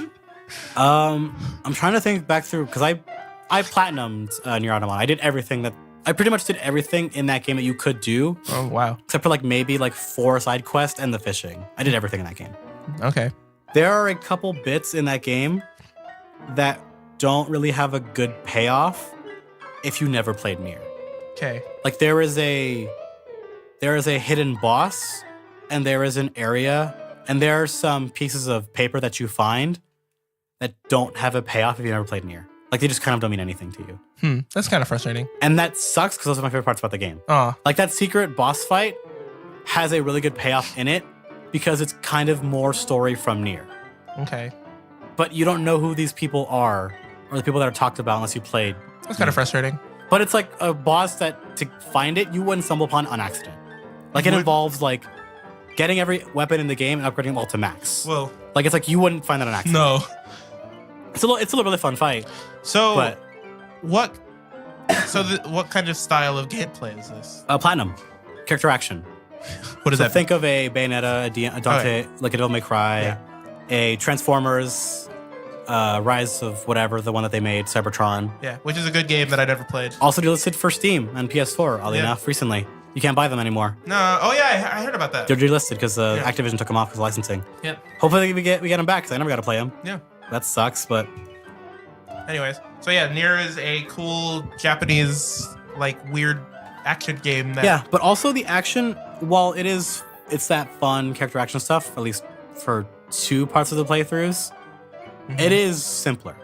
[SPEAKER 4] I'm trying to think back through because I platinumed Nier Automata. I pretty much did everything in that game that you could do.
[SPEAKER 3] Oh wow!
[SPEAKER 4] Except for like maybe like 4 side quests and the fishing. I did everything in that game.
[SPEAKER 3] Okay.
[SPEAKER 4] There are a couple bits in that game that don't really have a good payoff if you never played Nier.
[SPEAKER 3] Okay.
[SPEAKER 4] Like there is a hidden boss, and there is an area, and there are some pieces of paper that you find that don't have a payoff if you never played Nier. Like they just kind of don't mean anything to you.
[SPEAKER 3] That's kind of frustrating.
[SPEAKER 4] And that sucks because those are my favorite parts about the game.
[SPEAKER 3] Oh.
[SPEAKER 4] Like that secret boss fight has a really good payoff in it because it's kind of more story from Nier.
[SPEAKER 3] Okay.
[SPEAKER 4] But you don't know who these people are or the people that are talked about unless you played.
[SPEAKER 3] That's kind of frustrating.
[SPEAKER 4] But it's like a boss that to find it, you wouldn't stumble upon on accident. Like it involves like getting every weapon in the game and upgrading them all to max.
[SPEAKER 3] Well,
[SPEAKER 4] like it's like you wouldn't find that on accident.
[SPEAKER 3] No.
[SPEAKER 4] It's a little really fun fight.
[SPEAKER 3] So,
[SPEAKER 4] but
[SPEAKER 3] what kind of style of gameplay is this?
[SPEAKER 4] Platinum, character action.
[SPEAKER 3] What is
[SPEAKER 4] So
[SPEAKER 3] that?
[SPEAKER 4] think of a Bayonetta, a Dante, like a Devil May Cry,
[SPEAKER 3] Yeah.
[SPEAKER 4] a Transformers, Rise of whatever, the one that they made, Cybertron.
[SPEAKER 3] Yeah, which is a good game that I never played.
[SPEAKER 4] Also delisted for Steam and PS4, oddly enough, recently. You can't buy them anymore.
[SPEAKER 3] No, oh yeah, I heard about that.
[SPEAKER 4] They're delisted because Activision took them off because of licensing.
[SPEAKER 3] Yep.
[SPEAKER 4] Hopefully we get them back because I never got to play them.
[SPEAKER 3] Yeah.
[SPEAKER 4] That sucks, but
[SPEAKER 3] Anyways, so yeah, Nier is a cool Japanese like weird action game.
[SPEAKER 4] But also the action, while it's that fun character action stuff, at least for 2 parts of the playthroughs, it is simpler.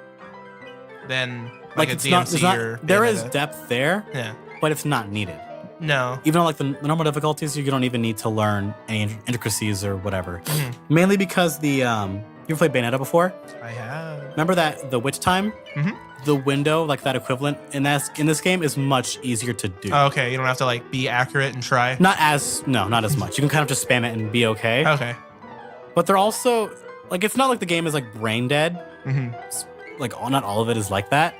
[SPEAKER 3] Then
[SPEAKER 4] Like
[SPEAKER 3] a
[SPEAKER 4] it's
[SPEAKER 3] DMC
[SPEAKER 4] not,
[SPEAKER 3] or
[SPEAKER 4] there is
[SPEAKER 3] Bayonetta.
[SPEAKER 4] depth there,
[SPEAKER 3] Yeah.
[SPEAKER 4] but it's not needed.
[SPEAKER 3] No.
[SPEAKER 4] Even on like the normal difficulties, you don't even need to learn any intricacies or whatever.
[SPEAKER 3] Mm-hmm.
[SPEAKER 4] Mainly because you ever played Bayonetta before?
[SPEAKER 3] I have.
[SPEAKER 4] Remember that the witch time?
[SPEAKER 3] Mhm.
[SPEAKER 4] The window, like that equivalent in this game, is much easier to do.
[SPEAKER 3] Oh, okay, you don't have to like be accurate and try.
[SPEAKER 4] Not as much. You can kind of just spam it and be okay.
[SPEAKER 3] Okay.
[SPEAKER 4] But they're also like, it's not like the game is like brain dead.
[SPEAKER 3] Mm-hmm.
[SPEAKER 4] Like not all of it is like that.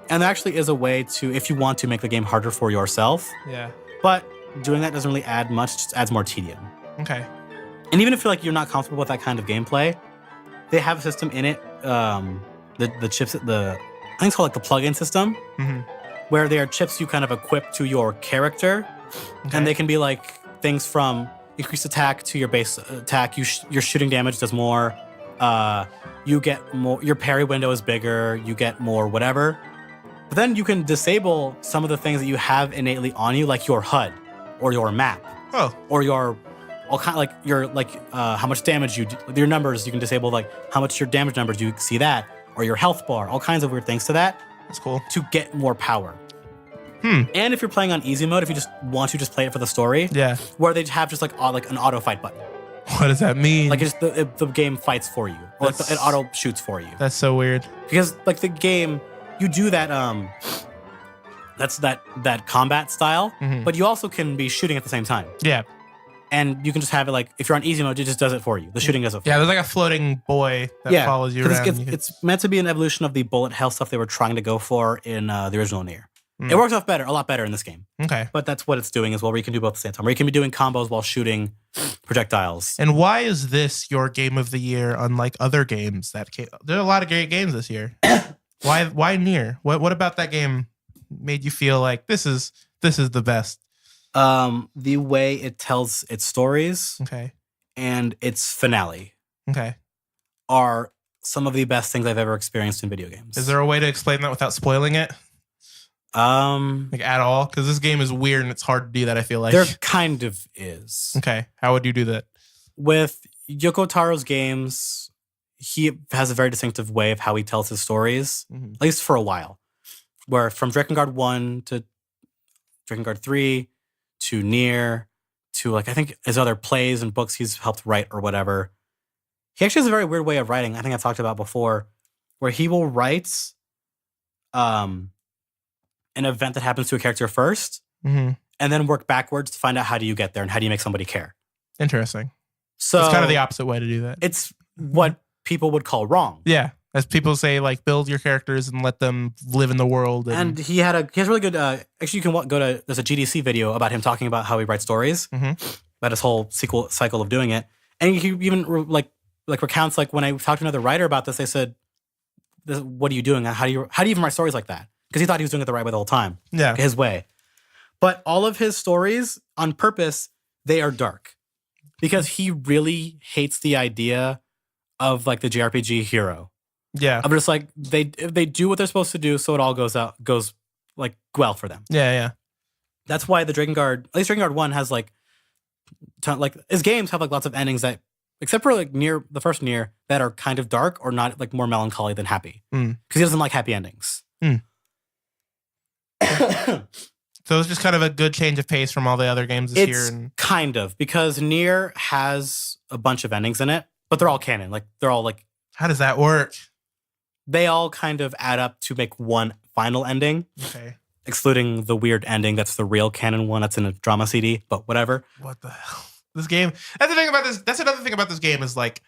[SPEAKER 4] And there actually is a way to, if you want to, make the game harder for yourself.
[SPEAKER 3] Yeah.
[SPEAKER 4] But doing that doesn't really add much, just adds more tedium.
[SPEAKER 3] Okay.
[SPEAKER 4] And even if you're not comfortable with that kind of gameplay, they have a system in it, the chips, I think it's called like the plug-in system,
[SPEAKER 3] Mm-hmm.
[SPEAKER 4] where they are chips you kind of equip to your character,
[SPEAKER 3] Okay.
[SPEAKER 4] and they can be like things from increased attack to your base attack. Your shooting damage does more. You get more. Your parry window is bigger. You get more whatever. But then you can disable some of the things that you have innately on you, like your HUD or your map
[SPEAKER 3] Oh.
[SPEAKER 4] or your all kind like your how much damage you do, your numbers. You can disable like how much your damage numbers. You see that, or your health bar. All kinds of weird things to that
[SPEAKER 3] That's cool.
[SPEAKER 4] to get more power.
[SPEAKER 3] Hmm.
[SPEAKER 4] And if you're playing on easy mode, if you just want to just play it for the story,
[SPEAKER 3] Yeah.
[SPEAKER 4] where they have just like an auto fight button,
[SPEAKER 3] What does that mean?
[SPEAKER 4] like it's the game fights for you, or like it auto shoots for you.
[SPEAKER 3] That's so weird.
[SPEAKER 4] Because like the game, you do that that's that combat style,
[SPEAKER 3] Mhm.
[SPEAKER 4] but you also can be shooting at the same time.
[SPEAKER 3] Yeah.
[SPEAKER 4] And you can just have it like, if you're on easy mode, it just does it for you. The shooting does it for
[SPEAKER 3] Yeah, there's like a floating boy that
[SPEAKER 4] you.
[SPEAKER 3] follows you
[SPEAKER 4] 'cause
[SPEAKER 3] around.
[SPEAKER 4] It's meant to be an evolution of the bullet hell stuff they were trying to go for in the original Nier.
[SPEAKER 3] Mm.
[SPEAKER 4] It works off a lot better in this game.
[SPEAKER 3] Okay.
[SPEAKER 4] But that's what it's doing as well, where you can do both at the same time. Where you can be doing combos while shooting projectiles.
[SPEAKER 3] And why is this your game of the year, unlike other games that came? There are a lot of great games this year. Why Nier? What about that game made you feel like this is the best?
[SPEAKER 4] The way it tells its stories
[SPEAKER 3] Okay.
[SPEAKER 4] and its finale
[SPEAKER 3] Okay.
[SPEAKER 4] are some of the best things I've ever experienced in video games.
[SPEAKER 3] Is there a way to explain that without spoiling it? Like at all? Because this game is weird and it's hard to do that, I feel like.
[SPEAKER 4] There kind of is.
[SPEAKER 3] Okay. How would you do that?
[SPEAKER 4] With Yoko Taro's games, he has a very distinctive way of how he tells his stories,
[SPEAKER 3] Mhm.
[SPEAKER 4] at least for a while. Where from Drakengard 1 to Drakengard 3 to Nier to like I think his other plays and books he's helped write or whatever. He actually has a very weird way of writing. I think I've talked about before, where he will write an event that happens to a character first,
[SPEAKER 3] Mm-hmm.
[SPEAKER 4] and then work backwards to find out how do you get there and how do you make somebody care.
[SPEAKER 3] Interesting.
[SPEAKER 4] So
[SPEAKER 3] It's kind of the opposit way to do that.
[SPEAKER 4] It's what people would call wrong.
[SPEAKER 3] Yeah. As people say, like, build your characters and let them live in the world.
[SPEAKER 4] And he has really good. Actually, you can go to. There's a GDC video about him talking about how he writes stories,
[SPEAKER 3] Mhm.
[SPEAKER 4] about his whole cycle of doing it, and he even recounts like when I talked to another writer about this, they said, "What are you doing? How do you even write stories like that?" Because he thought he was doing it the right way the whole time,
[SPEAKER 3] Yeah.
[SPEAKER 4] his way. But all of his stories, on purpose, they are dark because he really hates the idea of like the JRPG hero.
[SPEAKER 3] Yeah.
[SPEAKER 4] I'm just like they do what they're supposed to do, so it all goes like well for them.
[SPEAKER 3] Yeah. Yeah.
[SPEAKER 4] That's why the Drakengard, at least Drakengard 1 has like his games have like lots of endings that, except for like the first Nier, that are kind of dark or not like more melancholy than happy.
[SPEAKER 3] Mm.
[SPEAKER 4] Because he doesn't like happy endings.
[SPEAKER 3] Mm. So it's just kind of a good change of pace from all the other games this year.
[SPEAKER 4] It's
[SPEAKER 3] And
[SPEAKER 4] kind of, because Nier has a bunch of endings in it, but they're all canon. Like they're all like,
[SPEAKER 3] how does that work?
[SPEAKER 4] they all kind of add up to make one final ending,
[SPEAKER 3] Okay.
[SPEAKER 4] excluding the weird ending that's the real canon one that's in a drama CD, but whatever.
[SPEAKER 3] What the hell? This game. That's the thing about this. That's another thing about this game is like,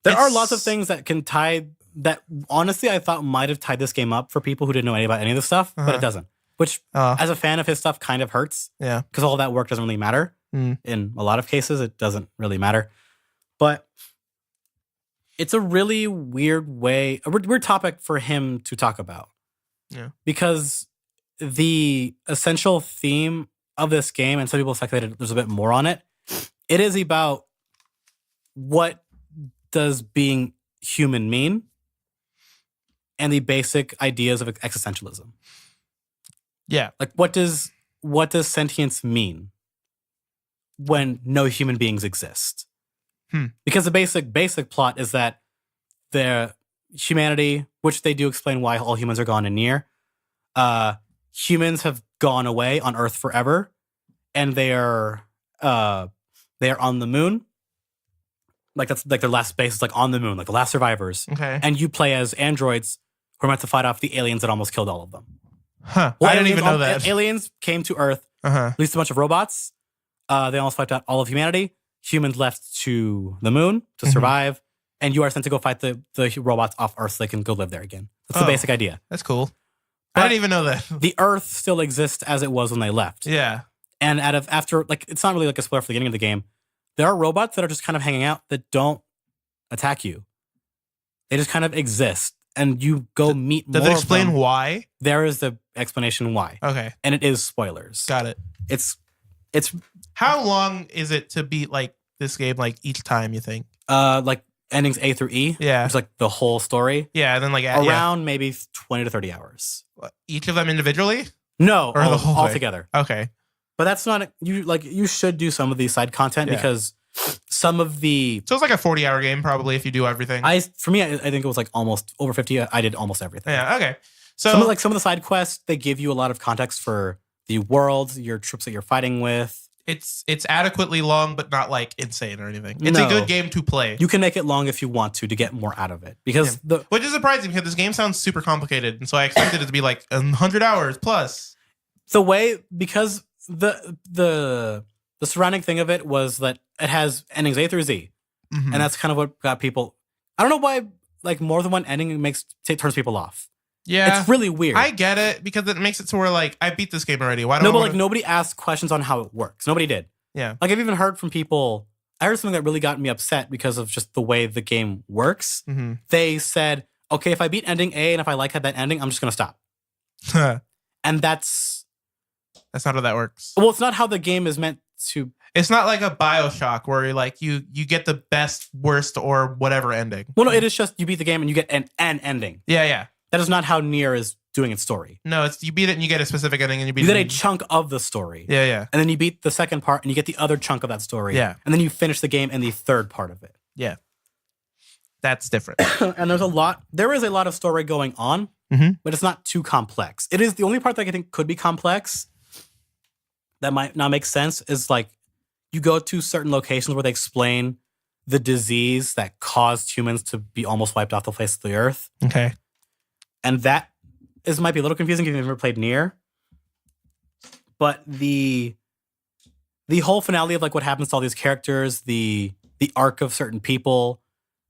[SPEAKER 4] There are
[SPEAKER 3] It's-
[SPEAKER 4] lots of things that can tie that honestly I thought might have tied this game up for people who didn't know anything about any of this stuff, but
[SPEAKER 3] Uh-huh.
[SPEAKER 4] it doesn't. Which, as a fan of his stuff, kind of hurts
[SPEAKER 3] yeah.
[SPEAKER 4] because all that work doesn't really matter. In a lot of cases, it doesn't really matter. But it's a really weird weird topic for him to talk about.
[SPEAKER 3] Yeah.
[SPEAKER 4] Because the essential theme of this game, and some people speculated there's a bit more on it, it is about what does being human mean and the basic ideas of existentialism.
[SPEAKER 3] Yeah.
[SPEAKER 4] Like what does sentience mean when no human beings exist? Because the basic plot is that the humanity, which they do explain why all humans are gone in Nier, humans have gone away on Earth forever, and they are on the moon. Like that's like their last base is like on the moon, like the last survivors.
[SPEAKER 3] Okay.
[SPEAKER 4] And you play as androids who are meant to fight off the aliens that almost killed all of them.
[SPEAKER 3] Huh.
[SPEAKER 4] Well,
[SPEAKER 3] I didn't even know that.
[SPEAKER 4] Aliens came to Earth, released a bunch of robots. They almost wiped out all of humanity. Humans left to the moon to survive, and you are sent to go fight the robots off Earth so they can go live there again. That's the basic idea.
[SPEAKER 3] That's cool. I didn't even know that.
[SPEAKER 4] The Earth still exists as it was when they left.
[SPEAKER 3] Yeah.
[SPEAKER 4] And after it's not really like a spoiler for the beginning of the game. There are robots that are just kind of hanging out that don't attack you. They just kind of exist, and you go meet more.
[SPEAKER 3] Does it explain
[SPEAKER 4] of them.
[SPEAKER 3] why?
[SPEAKER 4] There is the explanation why.
[SPEAKER 3] Okay.
[SPEAKER 4] And it is spoilers.
[SPEAKER 3] Got it.
[SPEAKER 4] It's
[SPEAKER 3] how long is it to beat like this game like each time, you think?
[SPEAKER 4] Like endings A through E.
[SPEAKER 3] Yeah.
[SPEAKER 4] It's like the whole story.
[SPEAKER 3] Yeah, and then like
[SPEAKER 4] around maybe 20 to 30 hours.
[SPEAKER 3] Each of them individually?
[SPEAKER 4] No,
[SPEAKER 3] or the whole
[SPEAKER 4] all
[SPEAKER 3] way?
[SPEAKER 4] Together.
[SPEAKER 3] Okay.
[SPEAKER 4] But that's not you should do some of these side content because some of the
[SPEAKER 3] So it's like a 40-hour game probably if you do everything.
[SPEAKER 4] For me I think it was like almost over 50. I did almost everything.
[SPEAKER 3] Yeah, okay. So
[SPEAKER 4] some of the side quests, they give you a lot of context for the world, your troops that you're fighting with.
[SPEAKER 3] it's adequately long but not like insane or anything. It's a good game to play.
[SPEAKER 4] You can make it long if you want to get more out of it. Because
[SPEAKER 3] which is surprising because this game sounds super complicated, and so I expected it to be like 100 hours plus.
[SPEAKER 4] The way because the surrounding thing of it was that it has endings A through Z. And that's kind of what got people. I don't know why like more than one ending turns people off.
[SPEAKER 3] Yeah.
[SPEAKER 4] It's really weird.
[SPEAKER 3] I get it because it makes it to where like I beat this game already. Why don't
[SPEAKER 4] No, but like nobody asked questions on how it works. Nobody did.
[SPEAKER 3] Yeah.
[SPEAKER 4] Like I've even heard from people. I heard something that really got me upset because of just the way the game works. They said, okay, if I beat ending A and if I like that ending, I'm just gonna stop. And that's
[SPEAKER 3] not how that works.
[SPEAKER 4] Well, it's not how the game is meant to.
[SPEAKER 3] It's not like a BioShock where you're like you get the best, worst, or whatever ending.
[SPEAKER 4] Well, no, it is just you beat the game and you get an ending.
[SPEAKER 3] Yeah, yeah.
[SPEAKER 4] That is not how Nier is doing its story.
[SPEAKER 3] No, it's you beat it and you get a specific ending, and you
[SPEAKER 4] get a chunk of the story.
[SPEAKER 3] Yeah, yeah.
[SPEAKER 4] And then you beat the second part and you get the other chunk of that story.
[SPEAKER 3] Yeah.
[SPEAKER 4] And then you finish the game and the third part of it.
[SPEAKER 3] Yeah. That's different.
[SPEAKER 4] And there is a lot of story going on, but it's not too complex. It is the only part that I think could be complex that might not make sense is like you go to certain locations where they explain the disease that caused humans to be almost wiped off the face of the earth.
[SPEAKER 3] Okay.
[SPEAKER 4] And that might be a little confusing if you've never played Nier. But the whole finale of like what happens to all these characters, the arc of certain people,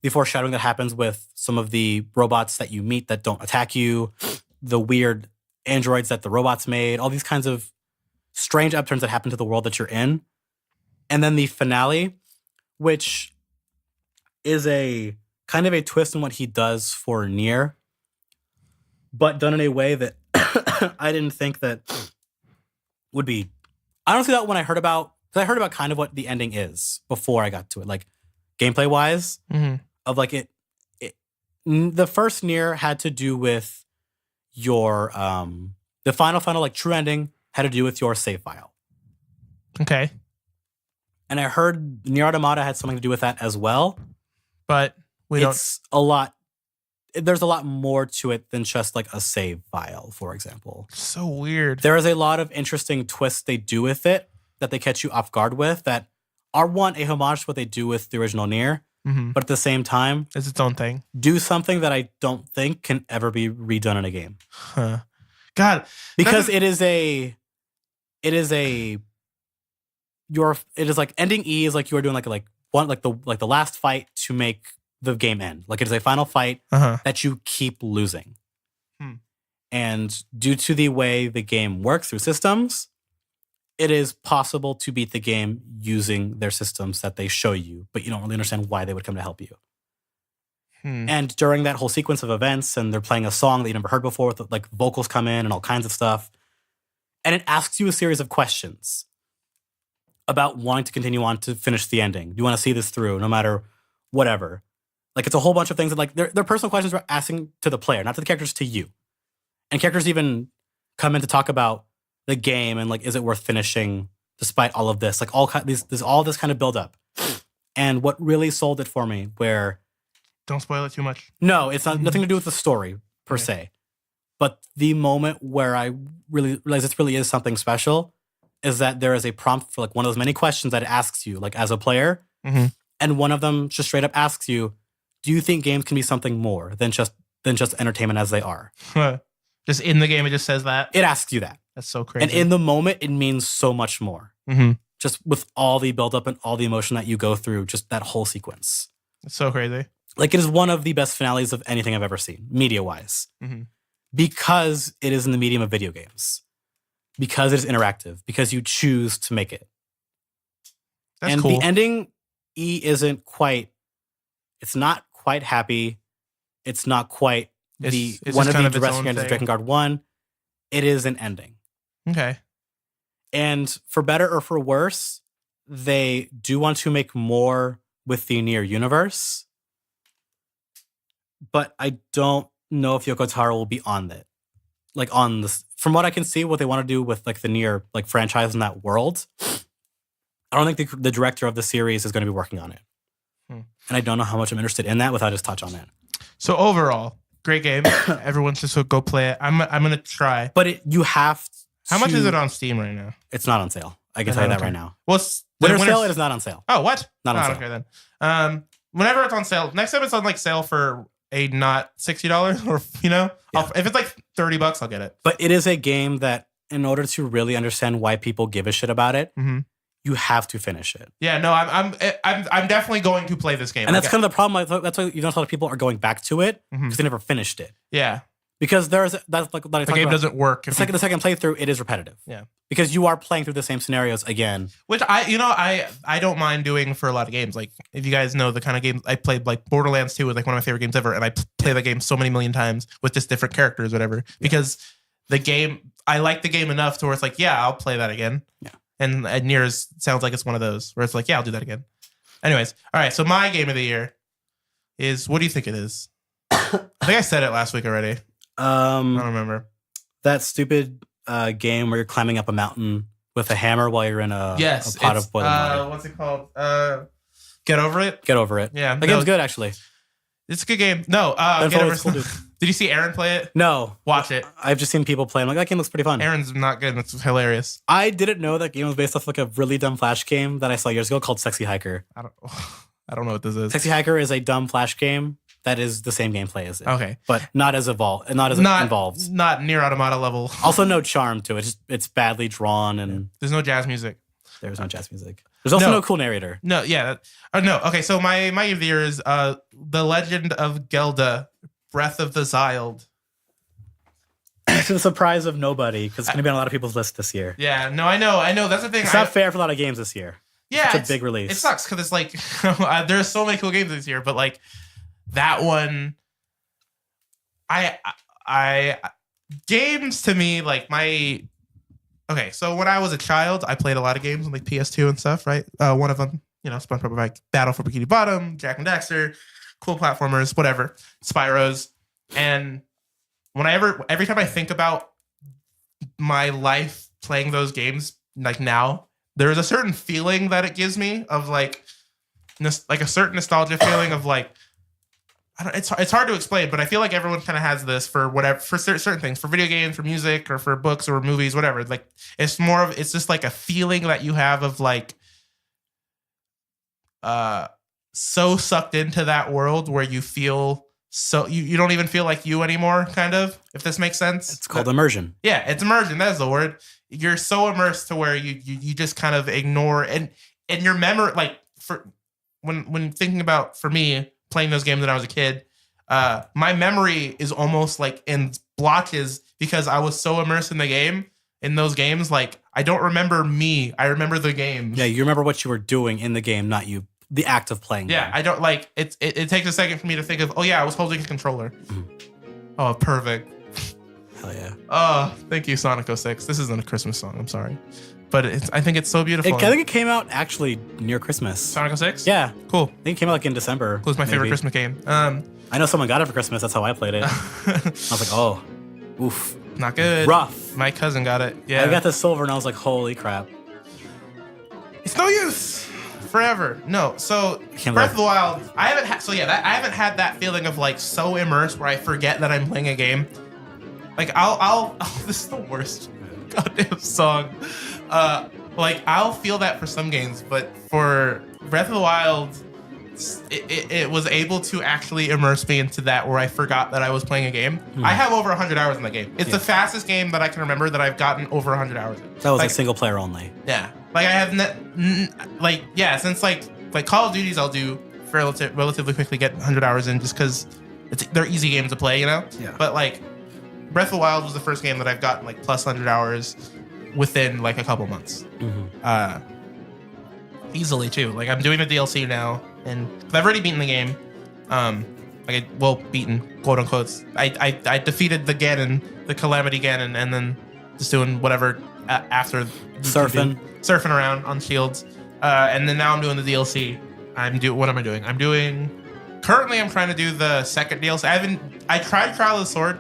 [SPEAKER 4] the foreshadowing that happens with some of the robots that you meet that don't attack you, the weird androids that the robots made, all these kinds of strange upturns that happen to the world that you're in. And then the finale, which is a kind of a twist in what he does for Nier, but done in a way that I didn't think that would be. I don't see that when I heard about, because I heard about kind of what the ending is before I got to it, like gameplay wise, of like it. The first Nier had to do with your the final like true ending had to do with your save file.
[SPEAKER 3] Okay.
[SPEAKER 4] And I heard Nier Automata had something to do with that as well.
[SPEAKER 3] But
[SPEAKER 4] there's a lot more to it than just like a save file, for example.
[SPEAKER 3] So weird.
[SPEAKER 4] There is a lot of interesting twists they do with it that they catch you off guard with that are a homage to what they do with the original Nier, but at the same time,
[SPEAKER 3] it's its own thing.
[SPEAKER 4] Do something that I don't think can ever be redone in a game.
[SPEAKER 3] Huh. God,
[SPEAKER 4] because it is like ending E is like you are doing like the last fight to make the game end. Like it is a final fight that you keep losing. And due to the way the game works through systems, it is possible to beat the game using their systems that they show you, but you don't really understand why they would come to help you. And during that whole sequence of events, and they're playing a song that you never heard before, with like vocals come in and all kinds of stuff, and it asks you a series of questions about wanting to continue on to finish the ending. Do you want to see this through, no matter whatever? Like, it's a whole bunch of things that, like, they're personal questions we're asking to the player, not to the characters, to you. And characters even come in to talk about the game and, like, is it worth finishing despite all of this? Like, all this kind of build up. And what really sold it for me, where...
[SPEAKER 3] Don't spoil it too much.
[SPEAKER 4] No, it's not nothing to do with the story, per se. But the moment where I really realized this really is something special is that there is a prompt for, like, one of those many questions that it asks you, like, as a player. And one of them just straight up asks you, do you think games can be something more than just entertainment as they are?
[SPEAKER 3] Just in the game, it just says that?
[SPEAKER 4] It asks you that.
[SPEAKER 3] That's so crazy.
[SPEAKER 4] And in the moment, it means so much more. Just with all the buildup and all the emotion that you go through, just that whole sequence.
[SPEAKER 3] It's so crazy.
[SPEAKER 4] Like, it is one of the best finales of anything I've ever seen, media-wise. Because it is in the medium of video games. Because it is interactive. Because you choose to make it.
[SPEAKER 3] That's
[SPEAKER 4] and
[SPEAKER 3] cool.
[SPEAKER 4] The ending, isn't quite... It's not quite happy. It's not quite
[SPEAKER 3] It's
[SPEAKER 4] one of
[SPEAKER 3] kind
[SPEAKER 4] the
[SPEAKER 3] of its
[SPEAKER 4] Direct
[SPEAKER 3] own
[SPEAKER 4] Scans of
[SPEAKER 3] thing.
[SPEAKER 4] Drakengard 1. It is an ending.
[SPEAKER 3] Okay.
[SPEAKER 4] And for better or for worse, they do want to make more with the Nier universe. But I don't know if Yoko Taro will be on it. Like, on this, from what I can see, what they want to do with, like, the Nier, like, franchise in that world, I don't think the director of the series is going to be working on it. And I don't know how much I'm interested in that without just touch on it.
[SPEAKER 3] So overall, great game. Everyone should so go play it. I'm gonna try.
[SPEAKER 4] But you have to...
[SPEAKER 3] How much is it on Steam right now?
[SPEAKER 4] It's not on sale. I can tell you that right now.
[SPEAKER 3] Well,
[SPEAKER 4] Winter sale, it is not on sale.
[SPEAKER 3] Oh, what?
[SPEAKER 4] Not on sale.
[SPEAKER 3] Okay then. Whenever it's on sale, next time it's on like sale for a not $60 or if it's like $30, I'll get it.
[SPEAKER 4] But it is a game that, in order to really understand why people give a shit about it, you have to finish it.
[SPEAKER 3] Yeah, no, I'm definitely going to play this game.
[SPEAKER 4] And that's kind of the problem. That's why you notice a lot of people are going back to it because they never finished it.
[SPEAKER 3] Yeah.
[SPEAKER 4] Because that's like
[SPEAKER 3] the game doesn't work.
[SPEAKER 4] The second playthrough, it is repetitive.
[SPEAKER 3] Yeah.
[SPEAKER 4] Because you are playing through the same scenarios again.
[SPEAKER 3] Which I don't mind doing for a lot of games. Like, if you guys know the kind of games I played, like Borderlands 2 was like one of my favorite games ever, and I play that game so many million times with just different characters, whatever. Because the game, I like the game enough to where it's like, yeah, I'll play that again.
[SPEAKER 4] Yeah.
[SPEAKER 3] And Nier sounds like it's one of those where it's like, yeah, I'll do that again. Anyways, all right. So my game of the year is, what do you think it is? I think I said it last week already. I don't remember.
[SPEAKER 4] That stupid game where you're climbing up a mountain with a hammer while you're in a pot of boiling water.
[SPEAKER 3] What's it called? Get Over It?
[SPEAKER 4] Get Over It.
[SPEAKER 3] Yeah.
[SPEAKER 4] That game's good, actually.
[SPEAKER 3] It's a good game. No, Get Over It. Cool, did you see Aaron play it?
[SPEAKER 4] No.
[SPEAKER 3] Watch it.
[SPEAKER 4] I've just seen people play. I'm like, that game looks pretty fun.
[SPEAKER 3] Aaron's not good. It's hilarious.
[SPEAKER 4] I didn't know that game was based off like a really dumb Flash game that I saw years ago called Sexy Hiker.
[SPEAKER 3] I don't know what this is.
[SPEAKER 4] Sexy Hiker is a dumb Flash game that is the same gameplay as it.
[SPEAKER 3] Okay.
[SPEAKER 4] But not as involved. Not involved.
[SPEAKER 3] Not Nier Automata level.
[SPEAKER 4] Also no charm to it. It's badly drawn and...
[SPEAKER 3] There's no jazz music.
[SPEAKER 4] There's no jazz music. There's also no cool narrator.
[SPEAKER 3] No, yeah. No. Okay, so my game of the year is The Legend of Gelda, Breath of the Wild.
[SPEAKER 4] To the surprise of nobody, because it's going to be on a lot of people's list this year.
[SPEAKER 3] Yeah, no, I know. That's the thing.
[SPEAKER 4] It's not fair for a lot of games this year.
[SPEAKER 3] Yeah,
[SPEAKER 4] it's a big release.
[SPEAKER 3] It sucks because it's like there's so many cool games this year, but like that one, I games to me like my. Okay, so when I was a child, I played a lot of games on like PS2 and stuff, right? One of them, SpongeBob like Battle for Bikini Bottom, Jack and Daxter, cool platformers, whatever, Spyros, and every time I think about my life playing those games, like now, there is a certain feeling that it gives me of like a certain nostalgia feeling of like, it's hard to explain, but I feel like everyone kind of has this for certain things, for video games, for music, or for books or movies, whatever. Like it's just like a feeling that you have of like, so sucked into that world where you feel so you don't even feel like you anymore, kind of, if this makes sense.
[SPEAKER 4] It's called immersion.
[SPEAKER 3] Yeah, it's immersion. That's the word. You're so immersed to where you just kind of ignore and your memory, like for when thinking about, for me, playing those games when I was a kid, my memory is almost like in blotches because I was so immersed in the game. in those games, like I don't remember me. I remember the game.
[SPEAKER 4] Yeah, you remember what you were doing in the game, not you the act of playing.
[SPEAKER 3] Yeah,
[SPEAKER 4] them.
[SPEAKER 3] I don't like it. It takes a second for me to think of. Oh yeah, I was holding a controller. Oh, perfect.
[SPEAKER 4] Hell yeah.
[SPEAKER 3] Oh, thank you, Sonic 06. This isn't a Christmas song. I'm sorry, but I think it's so beautiful.
[SPEAKER 4] I think it came out actually near Christmas.
[SPEAKER 3] Sonic 06.
[SPEAKER 4] Yeah,
[SPEAKER 3] cool.
[SPEAKER 4] I think it came out like in December.
[SPEAKER 3] It was my favorite Christmas game.
[SPEAKER 4] I know someone got it for Christmas. That's how I played it. I was like, oh, oof.
[SPEAKER 3] Not good.
[SPEAKER 4] Rough.
[SPEAKER 3] My cousin got it. Yeah.
[SPEAKER 4] I got the silver and I was like, holy crap.
[SPEAKER 3] It's no use. Forever. No. So Breath of the Wild, I haven't had that feeling of like so immersed where I forget that I'm playing a game. Like I'll this is the worst goddamn song. Like I'll feel that for some games, but for Breath of the Wild, it was able to actually immerse me into that where I forgot that I was playing a game. I have over 100 hours in the game. It's the fastest game that I can remember that I've gotten over 100 hours in.
[SPEAKER 4] That was like single player only.
[SPEAKER 3] Yeah. Like I have since like Call of Duties I'll do relatively quickly get 100 hours in just because they're easy games to play, you know?
[SPEAKER 4] Yeah.
[SPEAKER 3] But like Breath of the Wild was the first game that I've gotten like plus 100 hours within like a couple months. Easily too. Like I'm doing the DLC now and I've already beaten the game. Beaten, quote unquote. I defeated the Ganon, the Calamity Ganon, and then just doing whatever after surfing around on shields. And then now I'm doing the DLC. What am I doing? Currently I'm trying to do the second DLC. I tried Trial of the Sword.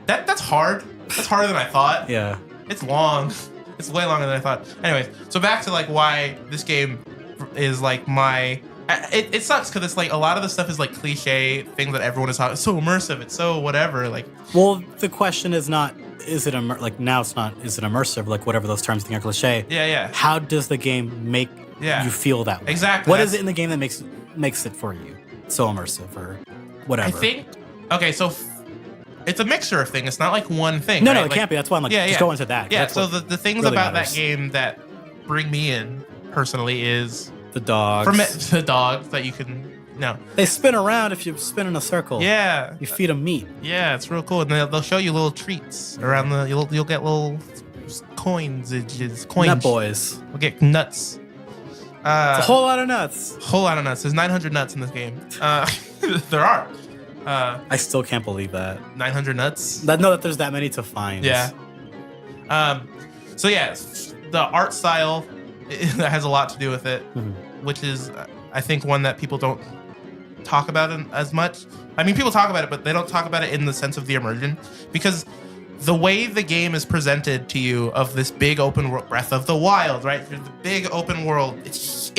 [SPEAKER 3] That's hard. That's harder than I thought.
[SPEAKER 4] Yeah.
[SPEAKER 3] It's long. It's way longer than I thought. Anyways, so back to like why this game is like my. It sucks because it's like a lot of the stuff is like cliche things that everyone is talking. It's so immersive. It's so whatever. Like,
[SPEAKER 4] well, the question is not is it now it's not is it immersive like whatever those terms think are cliche.
[SPEAKER 3] Yeah.
[SPEAKER 4] How does the game make you feel that way?
[SPEAKER 3] Exactly.
[SPEAKER 4] What is it in the game that makes it for you so immersive or whatever?
[SPEAKER 3] I think. Okay, so. It's a mixture of things. It's not like one thing.
[SPEAKER 4] No,
[SPEAKER 3] right?
[SPEAKER 4] no, it can't be. That's why I'm like, just go into that.
[SPEAKER 3] Yeah, so the things really about that game that bring me in personally is
[SPEAKER 4] the dogs.
[SPEAKER 3] The dogs that you can,
[SPEAKER 4] They spin around if you spin in a circle.
[SPEAKER 3] Yeah.
[SPEAKER 4] You feed them meat.
[SPEAKER 3] Yeah, it's real cool. And they'll show you little treats around you'll get little coins.
[SPEAKER 4] Nut boys.
[SPEAKER 3] You'll get nuts.
[SPEAKER 4] It's a whole lot of nuts.
[SPEAKER 3] There's 900 nuts in this game. There are.
[SPEAKER 4] I still can't believe that.
[SPEAKER 3] 900 nuts?
[SPEAKER 4] That there's that many to find.
[SPEAKER 3] Yeah. So yeah, the art style that has a lot to do with it, which is, I think, one that people don't talk about as much. I mean, people talk about it, but they don't talk about it in the sense of the immersion, because the way the game is presented to you of this big open world, Breath of the Wild, right? The big open world, it's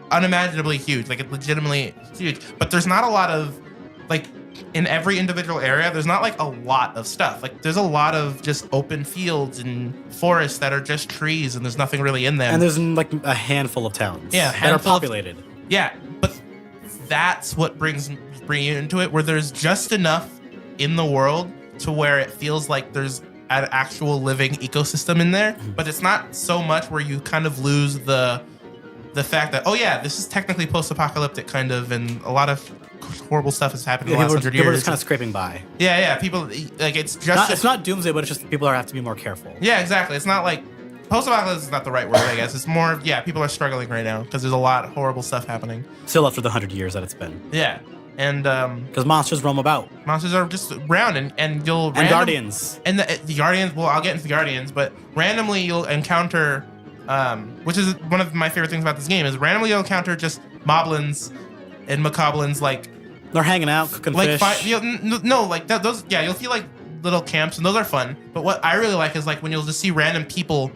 [SPEAKER 3] unimaginably huge, like it's legitimately huge. But there's not a lot of like in every individual area, there's not like a lot of stuff. Like there's a lot of just open fields and forests that are just trees and there's nothing really in them.
[SPEAKER 4] And there's like a handful of towns that are populated.
[SPEAKER 3] But that's what brings you into it, where there's just enough in the world to where it feels like there's an actual living ecosystem in there. But it's not so much where you kind of lose the fact that, oh yeah, this is technically post-apocalyptic kind of, and a lot of horrible stuff has happened in the last 100 years.
[SPEAKER 4] People are just kind of scraping by.
[SPEAKER 3] Yeah. People, like, it's just...
[SPEAKER 4] it's not doomsday, but it's just people have to be more careful.
[SPEAKER 3] Yeah, exactly. It's not like... Post-apocalyptic is not the right word, I guess. It's more, people are struggling right now because there's a lot of horrible stuff happening.
[SPEAKER 4] Still after the 100 years that it's been.
[SPEAKER 3] Yeah. And...
[SPEAKER 4] because monsters roam about.
[SPEAKER 3] Monsters are just around, and you'll...
[SPEAKER 4] And Guardians.
[SPEAKER 3] And the Guardians... Well, I'll get into the Guardians, but randomly you'll encounter... which is one of my favorite things about this game, is randomly you'll encounter just moblins and macablins, like...
[SPEAKER 4] They're hanging out, cooking fish.
[SPEAKER 3] Those... Yeah, you'll feel like little camps, and those are fun. But what I really like is like when you'll just see random people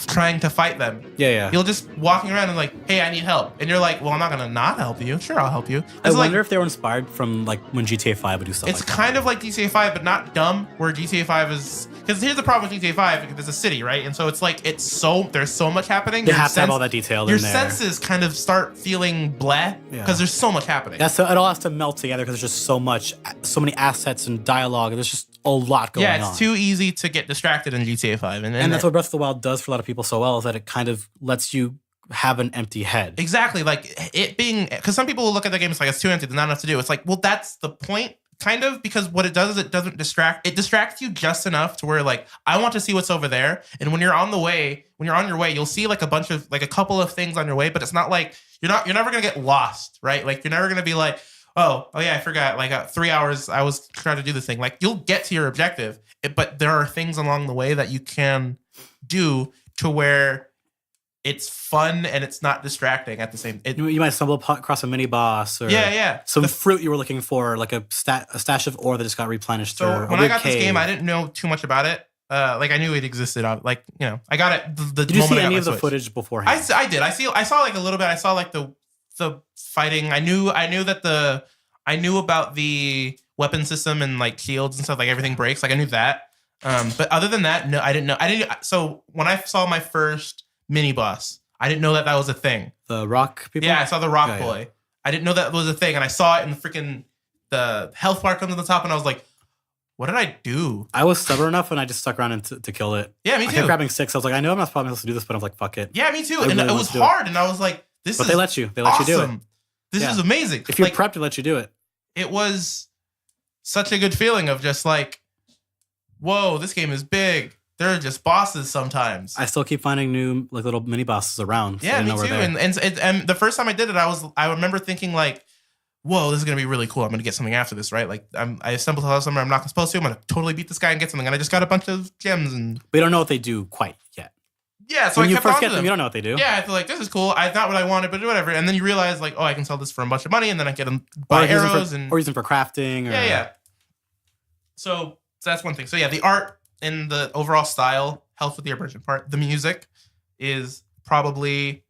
[SPEAKER 3] trying to fight them.
[SPEAKER 4] Yeah.
[SPEAKER 3] You'll just walking around and like, hey, I need help. And you're like, well, I'm not going to not help you. Sure, I'll help you.
[SPEAKER 4] I wonder if they were inspired from like when GTA 5 would do stuff like that.
[SPEAKER 3] It's kind of like GTA 5, but not dumb, where GTA 5 is... Because here's the problem with GTA 5, because it's a city, right? And so it's like, there's so much happening.
[SPEAKER 4] You have to have all that detail in there.
[SPEAKER 3] Your senses kind of start feeling bleh, because there's so much happening.
[SPEAKER 4] Yeah, so it all has to melt together because there's just so many assets and dialogue. There's just a lot going on.
[SPEAKER 3] Yeah, it's too easy to get distracted in GTA 5.
[SPEAKER 4] And that's what Breath of the Wild does for a lot of people so well, is that it kind of lets you have an empty head.
[SPEAKER 3] Exactly. Like it being... Because some people will look at the game and it's like, it's too empty, there's not enough to do. It's like, well, that's the point. kind of, because what it does is it doesn't distract. It distracts you just enough to where like I want to see what's over there. And when you're on your way, you'll see like a couple of things on your way, but it's not like you're never gonna get lost, right? Like you're never gonna be like, oh yeah, I forgot. Like 3 hours, I was trying to do this thing. Like you'll get to your objective, but there are things along the way that you can do to where it's fun and it's not distracting at the same.
[SPEAKER 4] You might stumble across a mini boss or some fruit you were looking for, like a stash of ore that just got replenished.
[SPEAKER 3] So when I got this game, I didn't know too much about it. Like I knew it existed. Like I got it.
[SPEAKER 4] Did you see any of the footage beforehand?
[SPEAKER 3] I did. I saw like a little bit. I saw like the fighting. I knew about the weapon system and like shields and stuff. Like everything breaks. Like I knew that. But other than that, no, I didn't know. So when I saw my first mini boss, I didn't know that was a thing.
[SPEAKER 4] The rock people?
[SPEAKER 3] Yeah, I saw the rock boy. Yeah. I didn't know that was a thing, and I saw it in the health bar comes to the top, and I was like, what did I do?
[SPEAKER 4] I was stubborn enough, and I just stuck around to kill it.
[SPEAKER 3] Yeah, me too.
[SPEAKER 4] I kept grabbing 6. I was like, I know I'm not probably supposed to do this, but I was like, fuck it.
[SPEAKER 3] Yeah, me too. And it was hard, and I was like, this is
[SPEAKER 4] But they let you do it.
[SPEAKER 3] This is amazing.
[SPEAKER 4] If you're prepped, they let you do it.
[SPEAKER 3] It was such a good feeling of just like, whoa, this game is big. There are just bosses sometimes.
[SPEAKER 4] I still keep finding new like little mini bosses around. So
[SPEAKER 3] yeah, me too. And the first time I did it, I remember thinking like, whoa, this is gonna be really cool. I'm gonna get something after this, right? Like I stumbled across somewhere I'm not supposed to. I'm gonna totally beat this guy and get something. And I just got a bunch of gems and
[SPEAKER 4] we don't know what they do quite yet.
[SPEAKER 3] Yeah, so when
[SPEAKER 4] you first get them, you don't know what they do.
[SPEAKER 3] Yeah, I feel like this is cool. I thought what I wanted, but whatever. And then you realize like, oh, I can sell this for a bunch of money, and then I get them buy arrows
[SPEAKER 4] or use them for crafting. Or,
[SPEAKER 3] yeah. So that's one thing. So yeah, the art and the overall style helps with the immersion part. The music is probably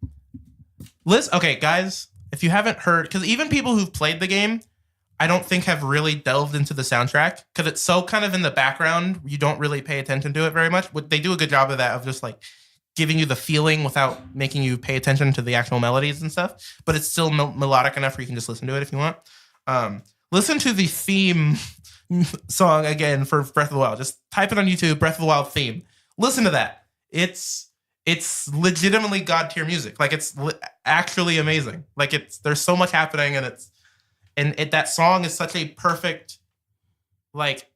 [SPEAKER 3] okay, guys. If you haven't heard, because even people who've played the game, I don't think have really delved into the soundtrack because it's so kind of in the background. You don't really pay attention to it very much. They do a good job of that, of just like giving you the feeling without making you pay attention to the actual melodies and stuff. But it's still melodic enough where you can just listen to it if you want. Listen to the theme song again for Breath of the Wild. Just type it on YouTube, Breath of the Wild theme. Listen to that. It's legitimately god tier music. Like it's actually amazing. Like there's so much happening, and that song is such a perfect like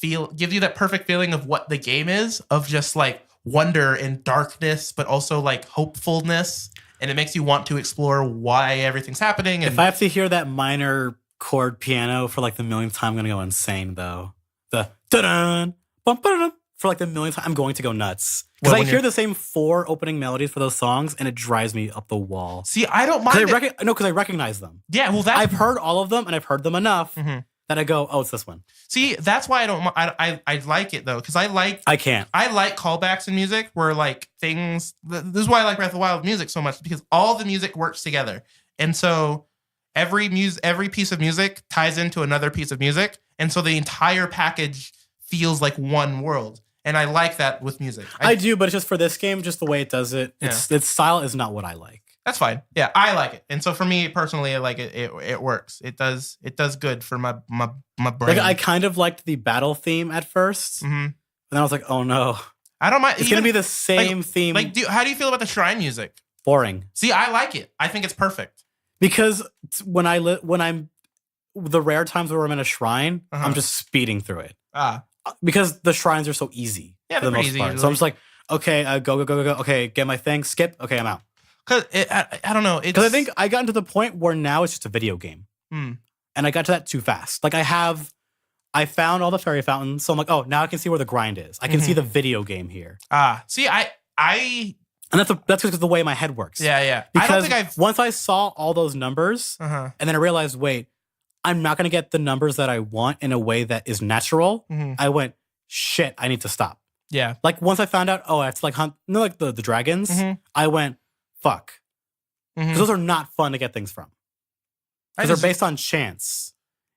[SPEAKER 3] gives you that perfect feeling of what the game is, of just like wonder and darkness, but also like hopefulness, and it makes you want to explore why everything's happening. And
[SPEAKER 4] if I have to hear that minor chord piano for like the millionth time, I'm gonna go insane though. The da-dun, bum-ba-dum, for like the millionth time, I'm going to go nuts. Because I hear the same 4 opening melodies for those songs, and it drives me up the wall.
[SPEAKER 3] See, I don't mind
[SPEAKER 4] because I recognize them.
[SPEAKER 3] Yeah, well,
[SPEAKER 4] I've heard all of them, and I've heard them enough that I go, oh, it's this one.
[SPEAKER 3] See, that's why I like it, though, because I like callbacks in music where, like, things... This is why I like Breath of the Wild music so much, because all the music works together. And so every piece of music ties into another piece of music, and so the entire package feels like one world. And I like that with music.
[SPEAKER 4] I do, but it's just for this game, just the way it does it. Its style is not what I like.
[SPEAKER 3] That's fine. Yeah, I like it. And so for me personally, I like it. It works. It does good for my brain.
[SPEAKER 4] Like I kind of liked the battle theme at first. Mm-hmm. And then I was like, oh no.
[SPEAKER 3] I don't mind.
[SPEAKER 4] It's going to be the same theme.
[SPEAKER 3] Like, how do you feel about the shrine music?
[SPEAKER 4] Boring.
[SPEAKER 3] See, I like it. I think it's perfect.
[SPEAKER 4] Because when I'm the rare times where I'm in a shrine, I'm just speeding through it. Because the shrines are so easy for the most part. So I'm just like, okay, go. Okay, get my thing, skip. Okay, I'm out.
[SPEAKER 3] Because I don't know.
[SPEAKER 4] Because I think I got into the point where now it's just a video game. And I got to that too fast. Like I found all the fairy fountains. So I'm like, oh, now I can see where the grind is. I can see the video game here.
[SPEAKER 3] See, I
[SPEAKER 4] and that's because of the way my head works.
[SPEAKER 3] Yeah.
[SPEAKER 4] Because once I saw all those numbers, and then I realized, wait, I'm not going to get the numbers that I want in a way that is natural. I went, shit, I need to stop.
[SPEAKER 3] Yeah.
[SPEAKER 4] Like once I found out, I have to like hunt, like the dragons, I went, fuck. Because those are not fun to get things from. Because they're based on chance.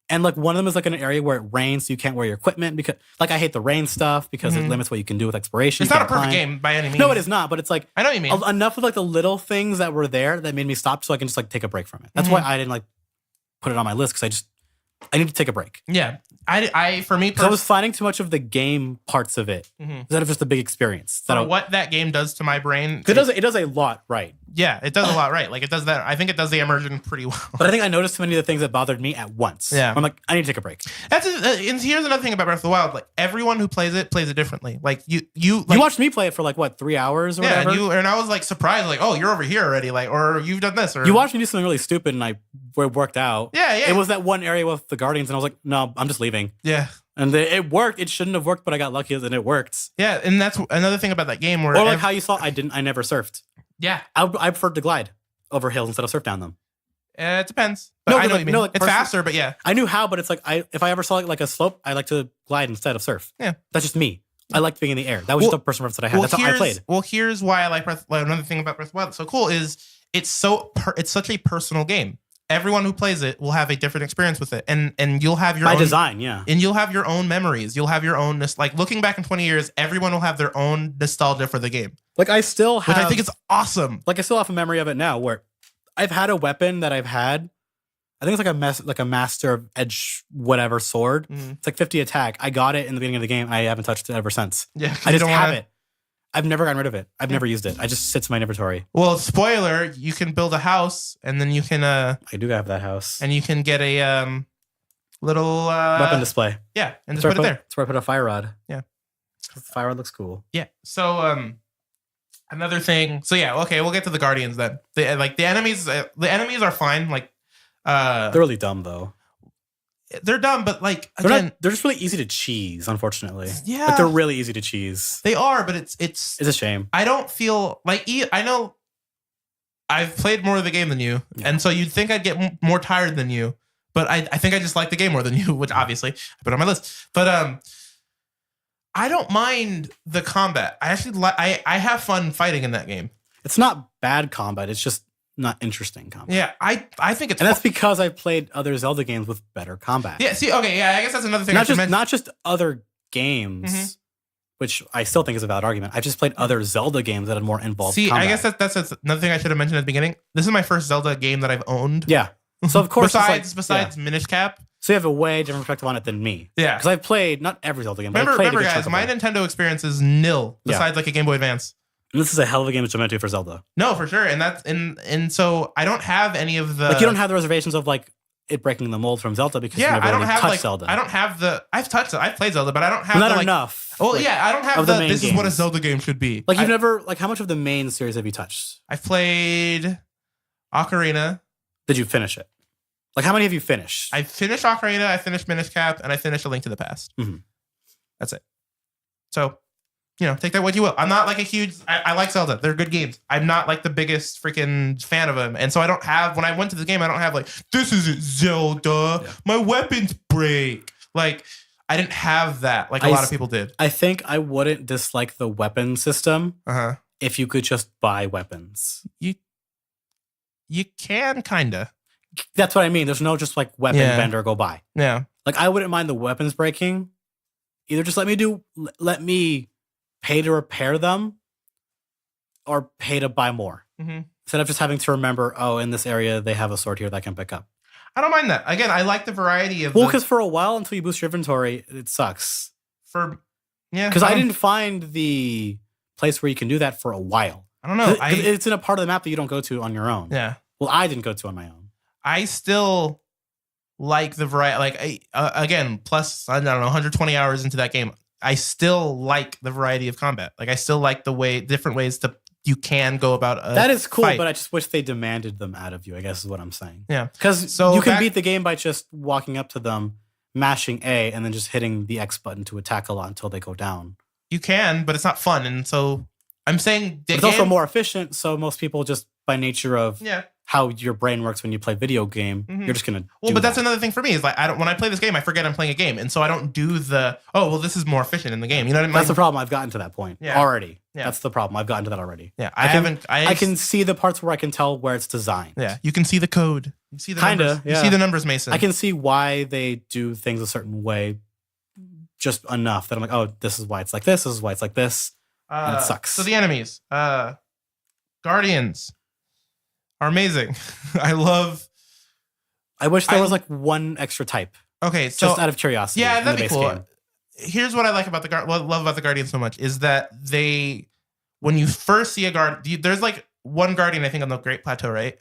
[SPEAKER 4] And like one of them is like in an area where it rains, so you can't wear your equipment because like I hate the rain stuff because it limits what you can do with exploration.
[SPEAKER 3] It's not a perfect game by any means.
[SPEAKER 4] No, it is not, but it's like
[SPEAKER 3] I know what you mean.
[SPEAKER 4] Enough of like the little things that were there that made me stop so I can just like take a break from it. That's why I didn't like put it on my list, because I need to take a break.
[SPEAKER 3] Yeah. I for me
[SPEAKER 4] I was finding too much of the game parts of it instead of just the big experience.
[SPEAKER 3] What that game does to my brain.
[SPEAKER 4] It does a lot right.
[SPEAKER 3] Yeah, it does a lot right. Like it does that. I think it does the immersion pretty well.
[SPEAKER 4] But I think I noticed too many of the things that bothered me at once.
[SPEAKER 3] Yeah.
[SPEAKER 4] I'm like, I need to take a break.
[SPEAKER 3] And here's another thing about Breath of the Wild. Like everyone who plays it differently. Like you
[SPEAKER 4] watched me play it for like what 3 hours or whatever.
[SPEAKER 3] And I was like surprised, like, oh, you're over here already, like, or you've done this, or
[SPEAKER 4] you watched me do something really stupid, and I worked out.
[SPEAKER 3] Yeah.
[SPEAKER 4] It was that one area with the Guardians, and I was like, no, I'm just leaving.
[SPEAKER 3] Yeah.
[SPEAKER 4] And it worked. It shouldn't have worked, but I got lucky and it worked.
[SPEAKER 3] Yeah, and that's another thing about that game where
[SPEAKER 4] or like how you saw I never surfed.
[SPEAKER 3] Yeah.
[SPEAKER 4] I preferred to glide over hills instead of surf down them.
[SPEAKER 3] It depends. But I know what you mean.
[SPEAKER 4] like
[SPEAKER 3] it's faster, but yeah.
[SPEAKER 4] I knew how, but it's like if I ever saw like a slope, I like to glide instead of surf.
[SPEAKER 3] Yeah.
[SPEAKER 4] That's just me. I liked being in the air. That was just a personal preference that I had. That's how I played.
[SPEAKER 3] Well, here's why I like another thing about Breath of the Wild that's so cool is it's such a personal game. Everyone who plays it will have a different experience with it, and you'll have your own
[SPEAKER 4] design, yeah.
[SPEAKER 3] And you'll have your own memories. You'll have your own like looking back in 20 years. Everyone will have their own nostalgia for the game.
[SPEAKER 4] Like I still have,
[SPEAKER 3] which I think is awesome.
[SPEAKER 4] Like I still have a memory of it now, where I've had a weapon that I've had. I think it's like a master of edge whatever sword.
[SPEAKER 3] Mm-hmm.
[SPEAKER 4] It's like 50 attack. I got it in the beginning of the game. I haven't touched it ever since.
[SPEAKER 3] Yeah,
[SPEAKER 4] I just have it. I've never gotten rid of it. I've never used it. I just sits in my inventory.
[SPEAKER 3] Well, spoiler, you can build a house and then you can
[SPEAKER 4] I do have that house.
[SPEAKER 3] And you can get a little
[SPEAKER 4] weapon display.
[SPEAKER 3] Yeah, and just put it there.
[SPEAKER 4] That's where I put a fire rod.
[SPEAKER 3] Yeah.
[SPEAKER 4] The fire rod looks cool.
[SPEAKER 3] Yeah. So another thing. So yeah, okay, we'll get to the Guardians then. The enemies are fine. Like
[SPEAKER 4] they're really dumb though.
[SPEAKER 3] They're dumb, but like again,
[SPEAKER 4] they're just really easy to cheese. Unfortunately,
[SPEAKER 3] yeah,
[SPEAKER 4] like they're really easy to cheese.
[SPEAKER 3] They are, but it's
[SPEAKER 4] a shame.
[SPEAKER 3] I don't feel like I know I've played more of the game than you, and so you'd think I'd get more tired than you, but I think I just like the game more than you, which obviously I put on my list. But I don't mind the combat. I actually I have fun fighting in that game.
[SPEAKER 4] It's not bad combat. It's just not interesting combat.
[SPEAKER 3] Yeah, I think it's...
[SPEAKER 4] And that's because I played other Zelda games with better combat.
[SPEAKER 3] Yeah, see, okay, yeah, I guess that's another thing.
[SPEAKER 4] Not just other games, which I still think is a valid argument. I've just played other Zelda games that had more involved combat.
[SPEAKER 3] I guess that's another thing I should have mentioned at the beginning. This is my first Zelda game that I've owned.
[SPEAKER 4] Yeah. So of course...
[SPEAKER 3] besides Minish Cap.
[SPEAKER 4] So you have a way different perspective on it than me.
[SPEAKER 3] Yeah.
[SPEAKER 4] Because I've played, not every Zelda game, but
[SPEAKER 3] remember guys, my Nintendo experience is nil, besides like a Game Boy Advance.
[SPEAKER 4] And this is a hell of a game to jump into for Zelda.
[SPEAKER 3] No, for sure. And that's and so I don't have any of the...
[SPEAKER 4] Like you don't have the reservations of like it breaking the mold from Zelda because you never really touched Zelda.
[SPEAKER 3] I don't have the... I've touched it. I've played Zelda, but I don't have
[SPEAKER 4] not enough.
[SPEAKER 3] Oh, yeah. I don't have the this is what a Zelda game should be.
[SPEAKER 4] Like you've never... Like how much of the main series have you touched?
[SPEAKER 3] I've played Ocarina.
[SPEAKER 4] Did you finish it? Like how many have you finished?
[SPEAKER 3] I finished Ocarina, I finished Minish Cap, and I finished A Link to the Past.
[SPEAKER 4] Mm-hmm.
[SPEAKER 3] That's it. So... take that what you will. I'm not like a huge... I like Zelda. They're good games. I'm not like the biggest freaking fan of them. And so I don't have... When I went to the game, I don't have like, this isn't Zelda. Yeah. My weapons break. Like, I didn't have that like a lot of people did.
[SPEAKER 4] I think I wouldn't dislike the weapon system if you could just buy weapons.
[SPEAKER 3] You can, kind of.
[SPEAKER 4] That's what I mean. There's no just like weapon vendor go buy.
[SPEAKER 3] Yeah.
[SPEAKER 4] Like, I wouldn't mind the weapons breaking. Either just let me pay to repair them or pay to buy more.
[SPEAKER 3] Mm-hmm.
[SPEAKER 4] Instead of just having to remember, oh, in this area, they have a sword here that I can pick up.
[SPEAKER 3] I don't mind that. Again, I like the variety of...
[SPEAKER 4] Well, because for a while, until you boost your inventory, it sucks. Because I didn't find the place where you can do that for a while.
[SPEAKER 3] I don't know.
[SPEAKER 4] It's in a part of the map that you don't go to on your own.
[SPEAKER 3] Yeah.
[SPEAKER 4] Well, I didn't go to on my own.
[SPEAKER 3] I still like the variety. Like, again, plus, I don't know, 120 hours into that game, I still like the variety of combat. Like I still like different ways you can go about a
[SPEAKER 4] that is cool,
[SPEAKER 3] fight.
[SPEAKER 4] But I just wish they demanded them out of you, I guess is what I'm saying.
[SPEAKER 3] Yeah.
[SPEAKER 4] Because you can beat the game by just walking up to them, mashing A, and then just hitting the X button to attack a lot until they go down.
[SPEAKER 3] You can, but it's not fun. And so I'm saying
[SPEAKER 4] it's also more efficient, so most people just by nature of how your brain works when you play video game, you're just gonna
[SPEAKER 3] that's another thing for me is like when I play this game, I forget I'm playing a game, and so I don't do this is more efficient in the game. You know what I mean?
[SPEAKER 4] That's the problem. I've gotten to that point already. Yeah. That's the problem. I've gotten to that already.
[SPEAKER 3] Yeah,
[SPEAKER 4] I can see the parts where I can tell where it's designed.
[SPEAKER 3] Yeah, you can see the code. You see the numbers. Yeah. You see the numbers, Mason.
[SPEAKER 4] I can see why they do things a certain way, just enough that I'm like, oh, this is why it's like this. This is why it's like this. And it sucks.
[SPEAKER 3] So the enemies, Guardians, are amazing. I
[SPEAKER 4] wish there was like one extra type.
[SPEAKER 3] Okay, so
[SPEAKER 4] just out of curiosity.
[SPEAKER 3] Yeah, that'd be cool. Game. Here's what I like about love about the Guardians so much is that when you first see a guard, there's like one guardian, I think, on the Great Plateau, right?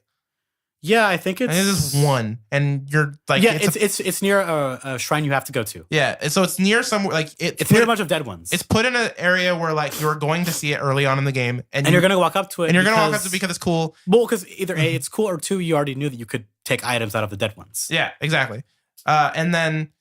[SPEAKER 4] Yeah, I think
[SPEAKER 3] I think there's one, and you're like,
[SPEAKER 4] it's near a shrine you have to go to.
[SPEAKER 3] Yeah, so it's near somewhere like
[SPEAKER 4] it's near a bunch of dead ones.
[SPEAKER 3] It's put in an area where like you're going to see it early on in the game,
[SPEAKER 4] and you're gonna walk up to it,
[SPEAKER 3] and you're gonna walk up to it because it's cool.
[SPEAKER 4] Well, because either A, it's cool, or two, you already knew that you could take items out of the dead ones.
[SPEAKER 3] Yeah, exactly. And then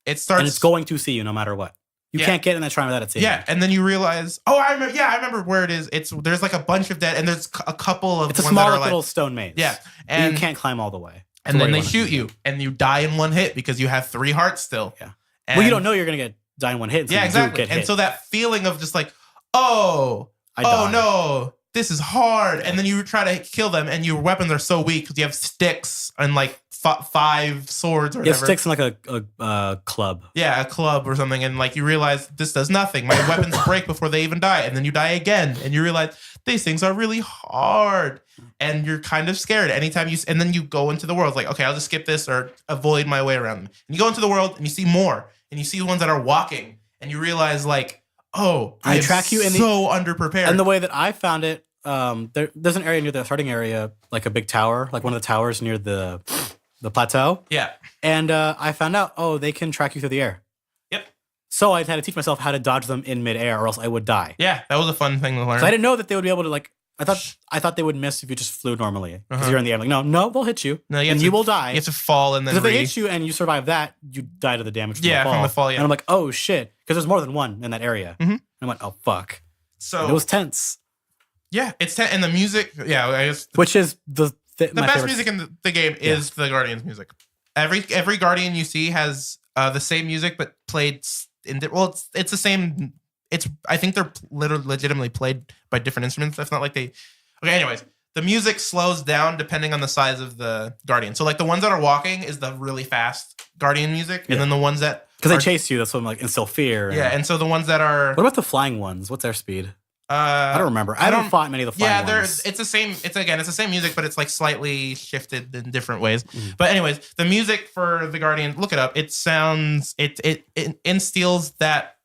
[SPEAKER 3] it starts,
[SPEAKER 4] and it's going to see you no matter what. You can't get in that shrine without it seeing you.
[SPEAKER 3] Yeah, and then you realize, I remember where it is. There's like a bunch of dead, and there's a couple of.
[SPEAKER 4] It's a small little stone maze.
[SPEAKER 3] Yeah, and
[SPEAKER 4] you can't climb all the way.
[SPEAKER 3] And then they shoot you, and you die in one hit because you have 3 hearts still.
[SPEAKER 4] Yeah. Well, you don't know you're gonna die in one hit.
[SPEAKER 3] Yeah, exactly. And so that feeling of just like, oh no, this is hard, and then you try to kill them, and your weapons are so weak because you have sticks and like 5 swords or whatever.
[SPEAKER 4] Yeah, sticks in like a club.
[SPEAKER 3] Yeah, a club or something, and like you realize this does nothing. My weapons break before they even die, and then you die again, and you realize these things are really hard, and you're kind of scared anytime and then you go into the world like, okay, I'll just skip this or avoid my way around them. And you go into the world and you see more, and you see the ones that are walking, and you realize like, oh, I track you, so underprepared.
[SPEAKER 4] And the way that I found it, there's an area near the starting area, like a big tower, like one of the towers near the plateau.
[SPEAKER 3] Yeah.
[SPEAKER 4] And I found out, they can track you through the air.
[SPEAKER 3] Yep.
[SPEAKER 4] So I had to teach myself how to dodge them in midair, or else I would die.
[SPEAKER 3] Yeah, that was a fun thing to learn.
[SPEAKER 4] So I didn't know that they would be able to like. I thought they would miss if you just flew normally because you're in the air. I'm like, no, they'll hit you.
[SPEAKER 3] No,
[SPEAKER 4] you will die.
[SPEAKER 3] You have to fall and then.
[SPEAKER 4] If they hit you and you survive that, you die to the damage. From the fall. Yeah. And I'm like, oh shit, because there's more than one in that area.
[SPEAKER 3] Mm-hmm.
[SPEAKER 4] And I went, oh fuck.
[SPEAKER 3] So
[SPEAKER 4] and it was tense.
[SPEAKER 3] Yeah, it's tense, and the music. Yeah, I guess.
[SPEAKER 4] Which is the
[SPEAKER 3] best music in the game is the Guardian's music. Every Guardian you see has the same music, but played it's the same. I think they're legitimately played by different instruments. That's not like they. Okay, anyways, the music slows down depending on the size of the Guardian. So like the ones that are walking is the really fast Guardian music, and then the ones that
[SPEAKER 4] because they chase you, that's what I'm like instill fear.
[SPEAKER 3] And so the ones that are.
[SPEAKER 4] What about the flying ones? What's their speed? I don't remember. I haven't fought many of the flying ones.
[SPEAKER 3] It's the same. It's the same music, but it's like slightly shifted in different ways. But anyways, the music for the Guardian, look it up. It sounds it instills that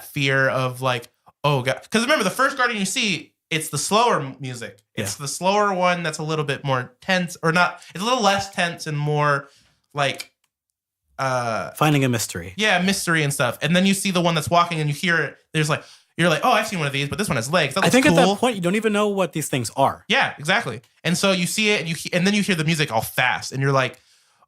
[SPEAKER 3] fear of like, oh god. Because remember, the first Guardian you see, it's the slower music. It's the slower one that's a little bit more tense, or not. It's a little less tense and more like
[SPEAKER 4] finding a mystery.
[SPEAKER 3] Yeah, mystery and stuff. And then you see the one that's walking, and you hear it. There's like. You're like, I've seen one of these, but this one has legs.
[SPEAKER 4] I think cool. At that point, you don't even know what these things are.
[SPEAKER 3] Yeah, exactly. And so you see it, and then you hear the music all fast, and you're like,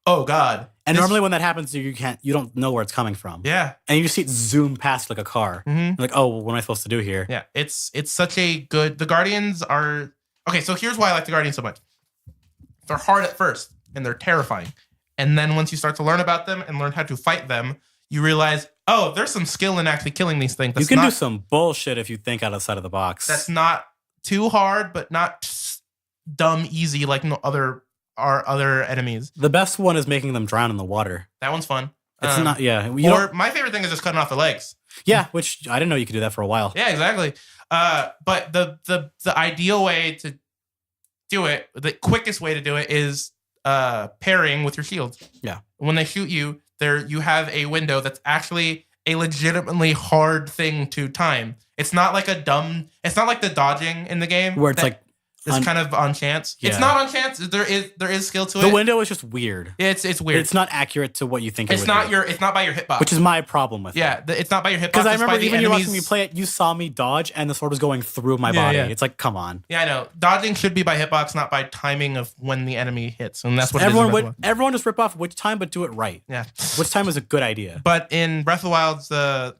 [SPEAKER 3] oh god.
[SPEAKER 4] And normally when that happens, you don't know where it's coming from.
[SPEAKER 3] Yeah.
[SPEAKER 4] And you see it zoom past like a car. Mm-hmm. Like, oh, what am I supposed to do here?
[SPEAKER 3] Yeah, it's such a good. The Guardians are okay. So here's why I like the Guardians so much. They're hard at first, and they're terrifying, and then once you start to learn about them and learn how to fight them, you realize, oh, there's some skill in actually killing these things.
[SPEAKER 4] You can do some bullshit if you think outside of the box.
[SPEAKER 3] That's not too hard, but not dumb easy like our other enemies.
[SPEAKER 4] The best one is making them drown in the water.
[SPEAKER 3] That one's fun.
[SPEAKER 4] It's not, yeah.
[SPEAKER 3] My favorite thing is just cutting off their legs.
[SPEAKER 4] Yeah, which I didn't know you could do that for a while.
[SPEAKER 3] Yeah, exactly. But the ideal way to do it, the quickest way to do it is parrying with your shield.
[SPEAKER 4] Yeah.
[SPEAKER 3] When they shoot you, you have a window that's actually a legitimately hard thing to time. It's not like it's not like the dodging in the game
[SPEAKER 4] where it's like
[SPEAKER 3] it's kind of on chance. Yeah. It's not on chance. There is skill to it.
[SPEAKER 4] The window is just weird.
[SPEAKER 3] It's weird.
[SPEAKER 4] It's not accurate to what you think
[SPEAKER 3] it's not be. It's not by your hitbox.
[SPEAKER 4] Which is my problem with it.
[SPEAKER 3] Yeah, it's not by your hitbox.
[SPEAKER 4] Because I remember even you watching me play it, you saw me dodge and the sword was going through my body. Yeah. It's like, come on.
[SPEAKER 3] Yeah, I know. Dodging should be by hitbox, not by timing of when the enemy hits. And that's what
[SPEAKER 4] everyone just rip off which time, but do it right.
[SPEAKER 3] Yeah.
[SPEAKER 4] Which time is a good idea.
[SPEAKER 3] But in Breath of the Wild's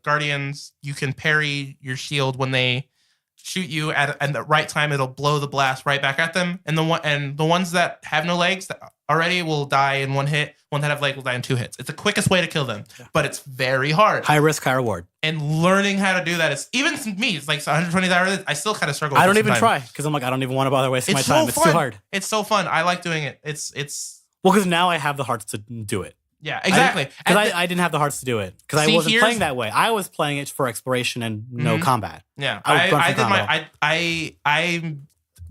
[SPEAKER 3] Guardians, you can parry your shield when they shoot you at the right time. It'll blow the blast right back at them, and the ones that have no legs that already will die in one hit. One that have legs will die in 2 hits. It's the quickest way to kill them, but it's very hard.
[SPEAKER 4] High risk, high reward.
[SPEAKER 3] And learning how to do that is even me. It's like 120 hours. I still kind of struggle.
[SPEAKER 4] I don't even try because I'm like, I don't even want to bother wasting my time. It's too hard.
[SPEAKER 3] It's so fun. I like doing it. It's
[SPEAKER 4] well because now I have the hearts to do it.
[SPEAKER 3] Yeah, exactly.
[SPEAKER 4] Because I didn't have the hearts to do it because I wasn't playing that way. I was playing it for exploration and no combat.
[SPEAKER 3] Yeah, I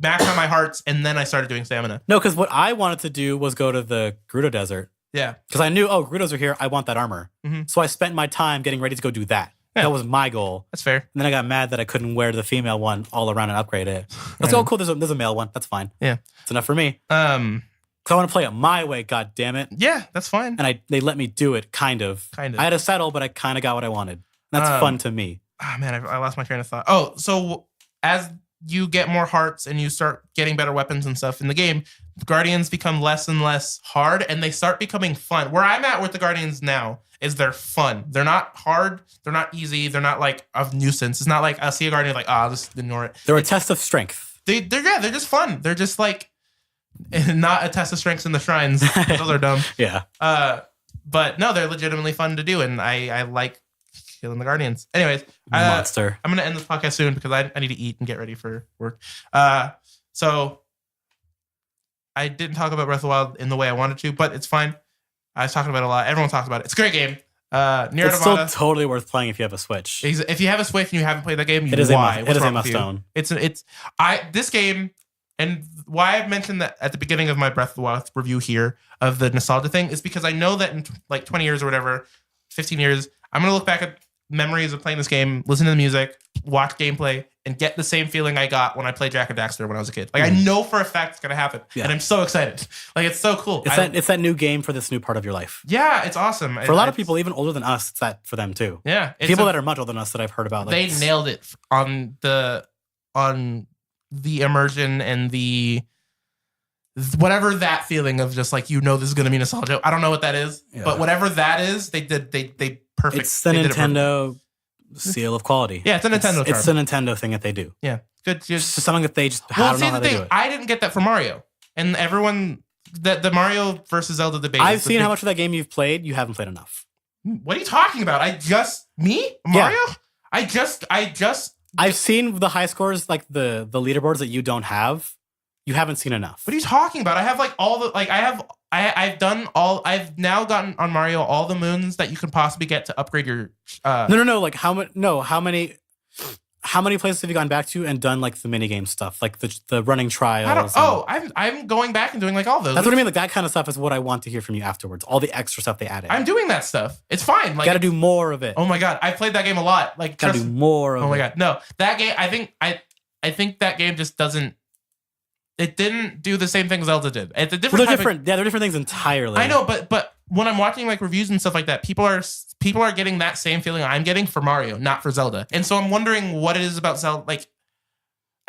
[SPEAKER 3] maxed out my hearts and then I started doing stamina.
[SPEAKER 4] No, because what I wanted to do was go to the Gerudo Desert.
[SPEAKER 3] Yeah,
[SPEAKER 4] because I knew Gerudos are here. I want that armor, so I spent my time getting ready to go do that.
[SPEAKER 3] Yeah.
[SPEAKER 4] That was my goal.
[SPEAKER 3] That's fair.
[SPEAKER 4] And then I got mad that I couldn't wear the female one all around and upgrade it. That's oh cool. There's a male one. That's fine.
[SPEAKER 3] Yeah,
[SPEAKER 4] it's enough for me. Because I want to play it my way. God damn it.
[SPEAKER 3] Yeah, that's fine.
[SPEAKER 4] And they let me do it. Kind of. I had to settle, but I kind of got what I wanted. That's fun to me.
[SPEAKER 3] Oh man, I lost my train of thought. Oh, so as you get more hearts and you start getting better weapons and stuff in the game, Guardians become less and less hard, and they start becoming fun. Where I'm at with the Guardians now is they're fun. They're not hard. They're not easy. They're not like a nuisance. It's not like I see a Guardian like, I'll just ignore it.
[SPEAKER 4] They're a test of strength.
[SPEAKER 3] They're just fun. They're just like not a test of strengths in the shrines. Those are dumb.
[SPEAKER 4] Yeah.
[SPEAKER 3] But no, they're legitimately fun to do, and I like killing the Guardians. Anyways,
[SPEAKER 4] monster.
[SPEAKER 3] I'm gonna end this podcast soon because I need to eat and get ready for work. So I didn't talk about Breath of the Wild in the way I wanted to, but it's fine. I was talking about it a lot. Everyone talks about it. It's a great game. Nier
[SPEAKER 4] it's
[SPEAKER 3] Automata,
[SPEAKER 4] still totally worth playing if you have a Switch.
[SPEAKER 3] If you have a Switch and you haven't played that game,
[SPEAKER 4] it is a must-own.
[SPEAKER 3] This game, and why I've mentioned that at the beginning of my Breath of the Wild review here of the nostalgia thing is because I know that in like 20 years or whatever, 15 years, I'm gonna look back at memories of playing this game, listen to the music, watch gameplay, and get the same feeling I got when I played Jak and Daxter when I was a kid. Like I know for a fact it's gonna happen, and I'm so excited. Like it's so cool.
[SPEAKER 4] It's that new game for this new part of your life.
[SPEAKER 3] Yeah, it's awesome.
[SPEAKER 4] For a lot of people, even older than us, it's that for them too.
[SPEAKER 3] Yeah,
[SPEAKER 4] people that are much older than us that I've heard about.
[SPEAKER 3] Like, they nailed it on the immersion and the whatever that feeling of just like this is gonna be nostalgia. I don't know what that is, but whatever that is, they did they perfect.
[SPEAKER 4] It's the Nintendo seal of quality.
[SPEAKER 3] Yeah, it's a Nintendo charm.
[SPEAKER 4] It's a Nintendo thing that they do.
[SPEAKER 3] Yeah, good.
[SPEAKER 4] Just something that they just I don't know how they do it.
[SPEAKER 3] I didn't get that for Mario, and everyone the Mario versus Zelda debate.
[SPEAKER 4] I've seen how much of that game you've played. You haven't played enough.
[SPEAKER 3] What are you talking about? Mario?
[SPEAKER 4] Yeah. I've seen the high scores, like the leaderboards that you don't have. You haven't seen enough.
[SPEAKER 3] What are you talking about? I have like all the I've now gotten on Mario all the moons that you can possibly get to upgrade your
[SPEAKER 4] No. Like how many places have you gone back to and done like the minigame stuff, like the running trials?
[SPEAKER 3] I'm going back and doing like all those.
[SPEAKER 4] That's what I mean. Like that kind of stuff is what I want to hear from you afterwards. All the extra stuff they added.
[SPEAKER 3] I'm doing that stuff. It's fine. Like,
[SPEAKER 4] gotta do more of it.
[SPEAKER 3] Oh my god, I played that game a lot. Like
[SPEAKER 4] gotta do more of it.
[SPEAKER 3] Oh my god, no, that game. I think that game just doesn't. It didn't do the same thing Zelda did. It's a different.
[SPEAKER 4] They're different. They're different things entirely.
[SPEAKER 3] I know, but when I'm watching like reviews and stuff like that, people are getting that same feeling I'm getting for Mario, not for Zelda. And so I'm wondering what it is about Zelda. Like,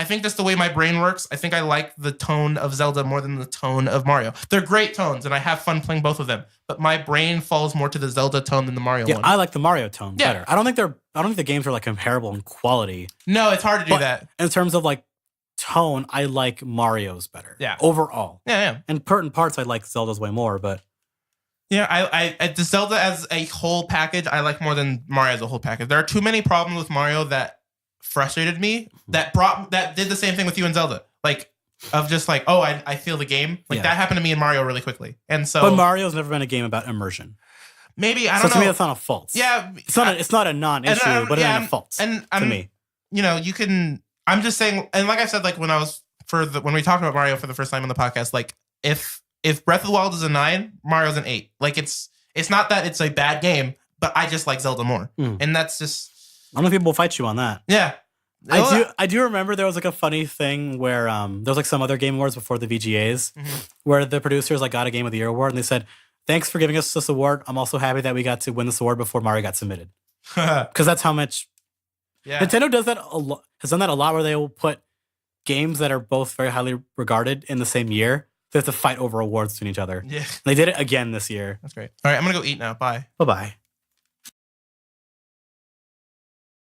[SPEAKER 3] I think that's the way my brain works. I think I like the tone of Zelda more than the tone of Mario. They're great tones, and I have fun playing both of them. But my brain falls more to the Zelda tone than the Mario one.
[SPEAKER 4] I like the Mario tone better. I don't think the games are like comparable in quality.
[SPEAKER 3] No, it's hard to do that.
[SPEAKER 4] In terms of like tone, I like Mario's better.
[SPEAKER 3] Yeah.
[SPEAKER 4] Overall.
[SPEAKER 3] Yeah.
[SPEAKER 4] And certain parts I like Zelda's way more, but
[SPEAKER 3] yeah, I the Zelda as a whole package I like more than Mario as a whole package. There are too many problems with Mario that frustrated me that did the same thing with you and Zelda. Like of just like, oh, I feel the game. Like that happened to me in Mario really quickly. And so
[SPEAKER 4] but Mario's never been a game about immersion.
[SPEAKER 3] Maybe I don't know.
[SPEAKER 4] So to me that's not a fault.
[SPEAKER 3] Yeah.
[SPEAKER 4] It's not a non-issue, but it's not a fault.
[SPEAKER 3] And
[SPEAKER 4] to me.
[SPEAKER 3] You can I'm just saying, and like I said, like when we talked about Mario for the first time on the podcast, like if Breath of the Wild is a 9, Mario's an 8. Like it's not that it's a bad game, but I just like Zelda more, and that's just.
[SPEAKER 4] I don't know if people will fight you on that.
[SPEAKER 3] Yeah,
[SPEAKER 4] I do remember there was like a funny thing where there was like some other Game Awards before the VGAs, where the producers like got a Game of the Year award, and they said, "Thanks for giving us this award. I'm also happy that we got to win this award before Mario got submitted," because that's how much. Yeah. Nintendo does that a lot. Has done that a lot where they will put games that are both very highly regarded in the same year. They have to fight over awards between each other.
[SPEAKER 3] Yeah.
[SPEAKER 4] They did it again this year.
[SPEAKER 3] That's great. All right, I'm gonna go eat now. Bye.
[SPEAKER 4] Bye-bye.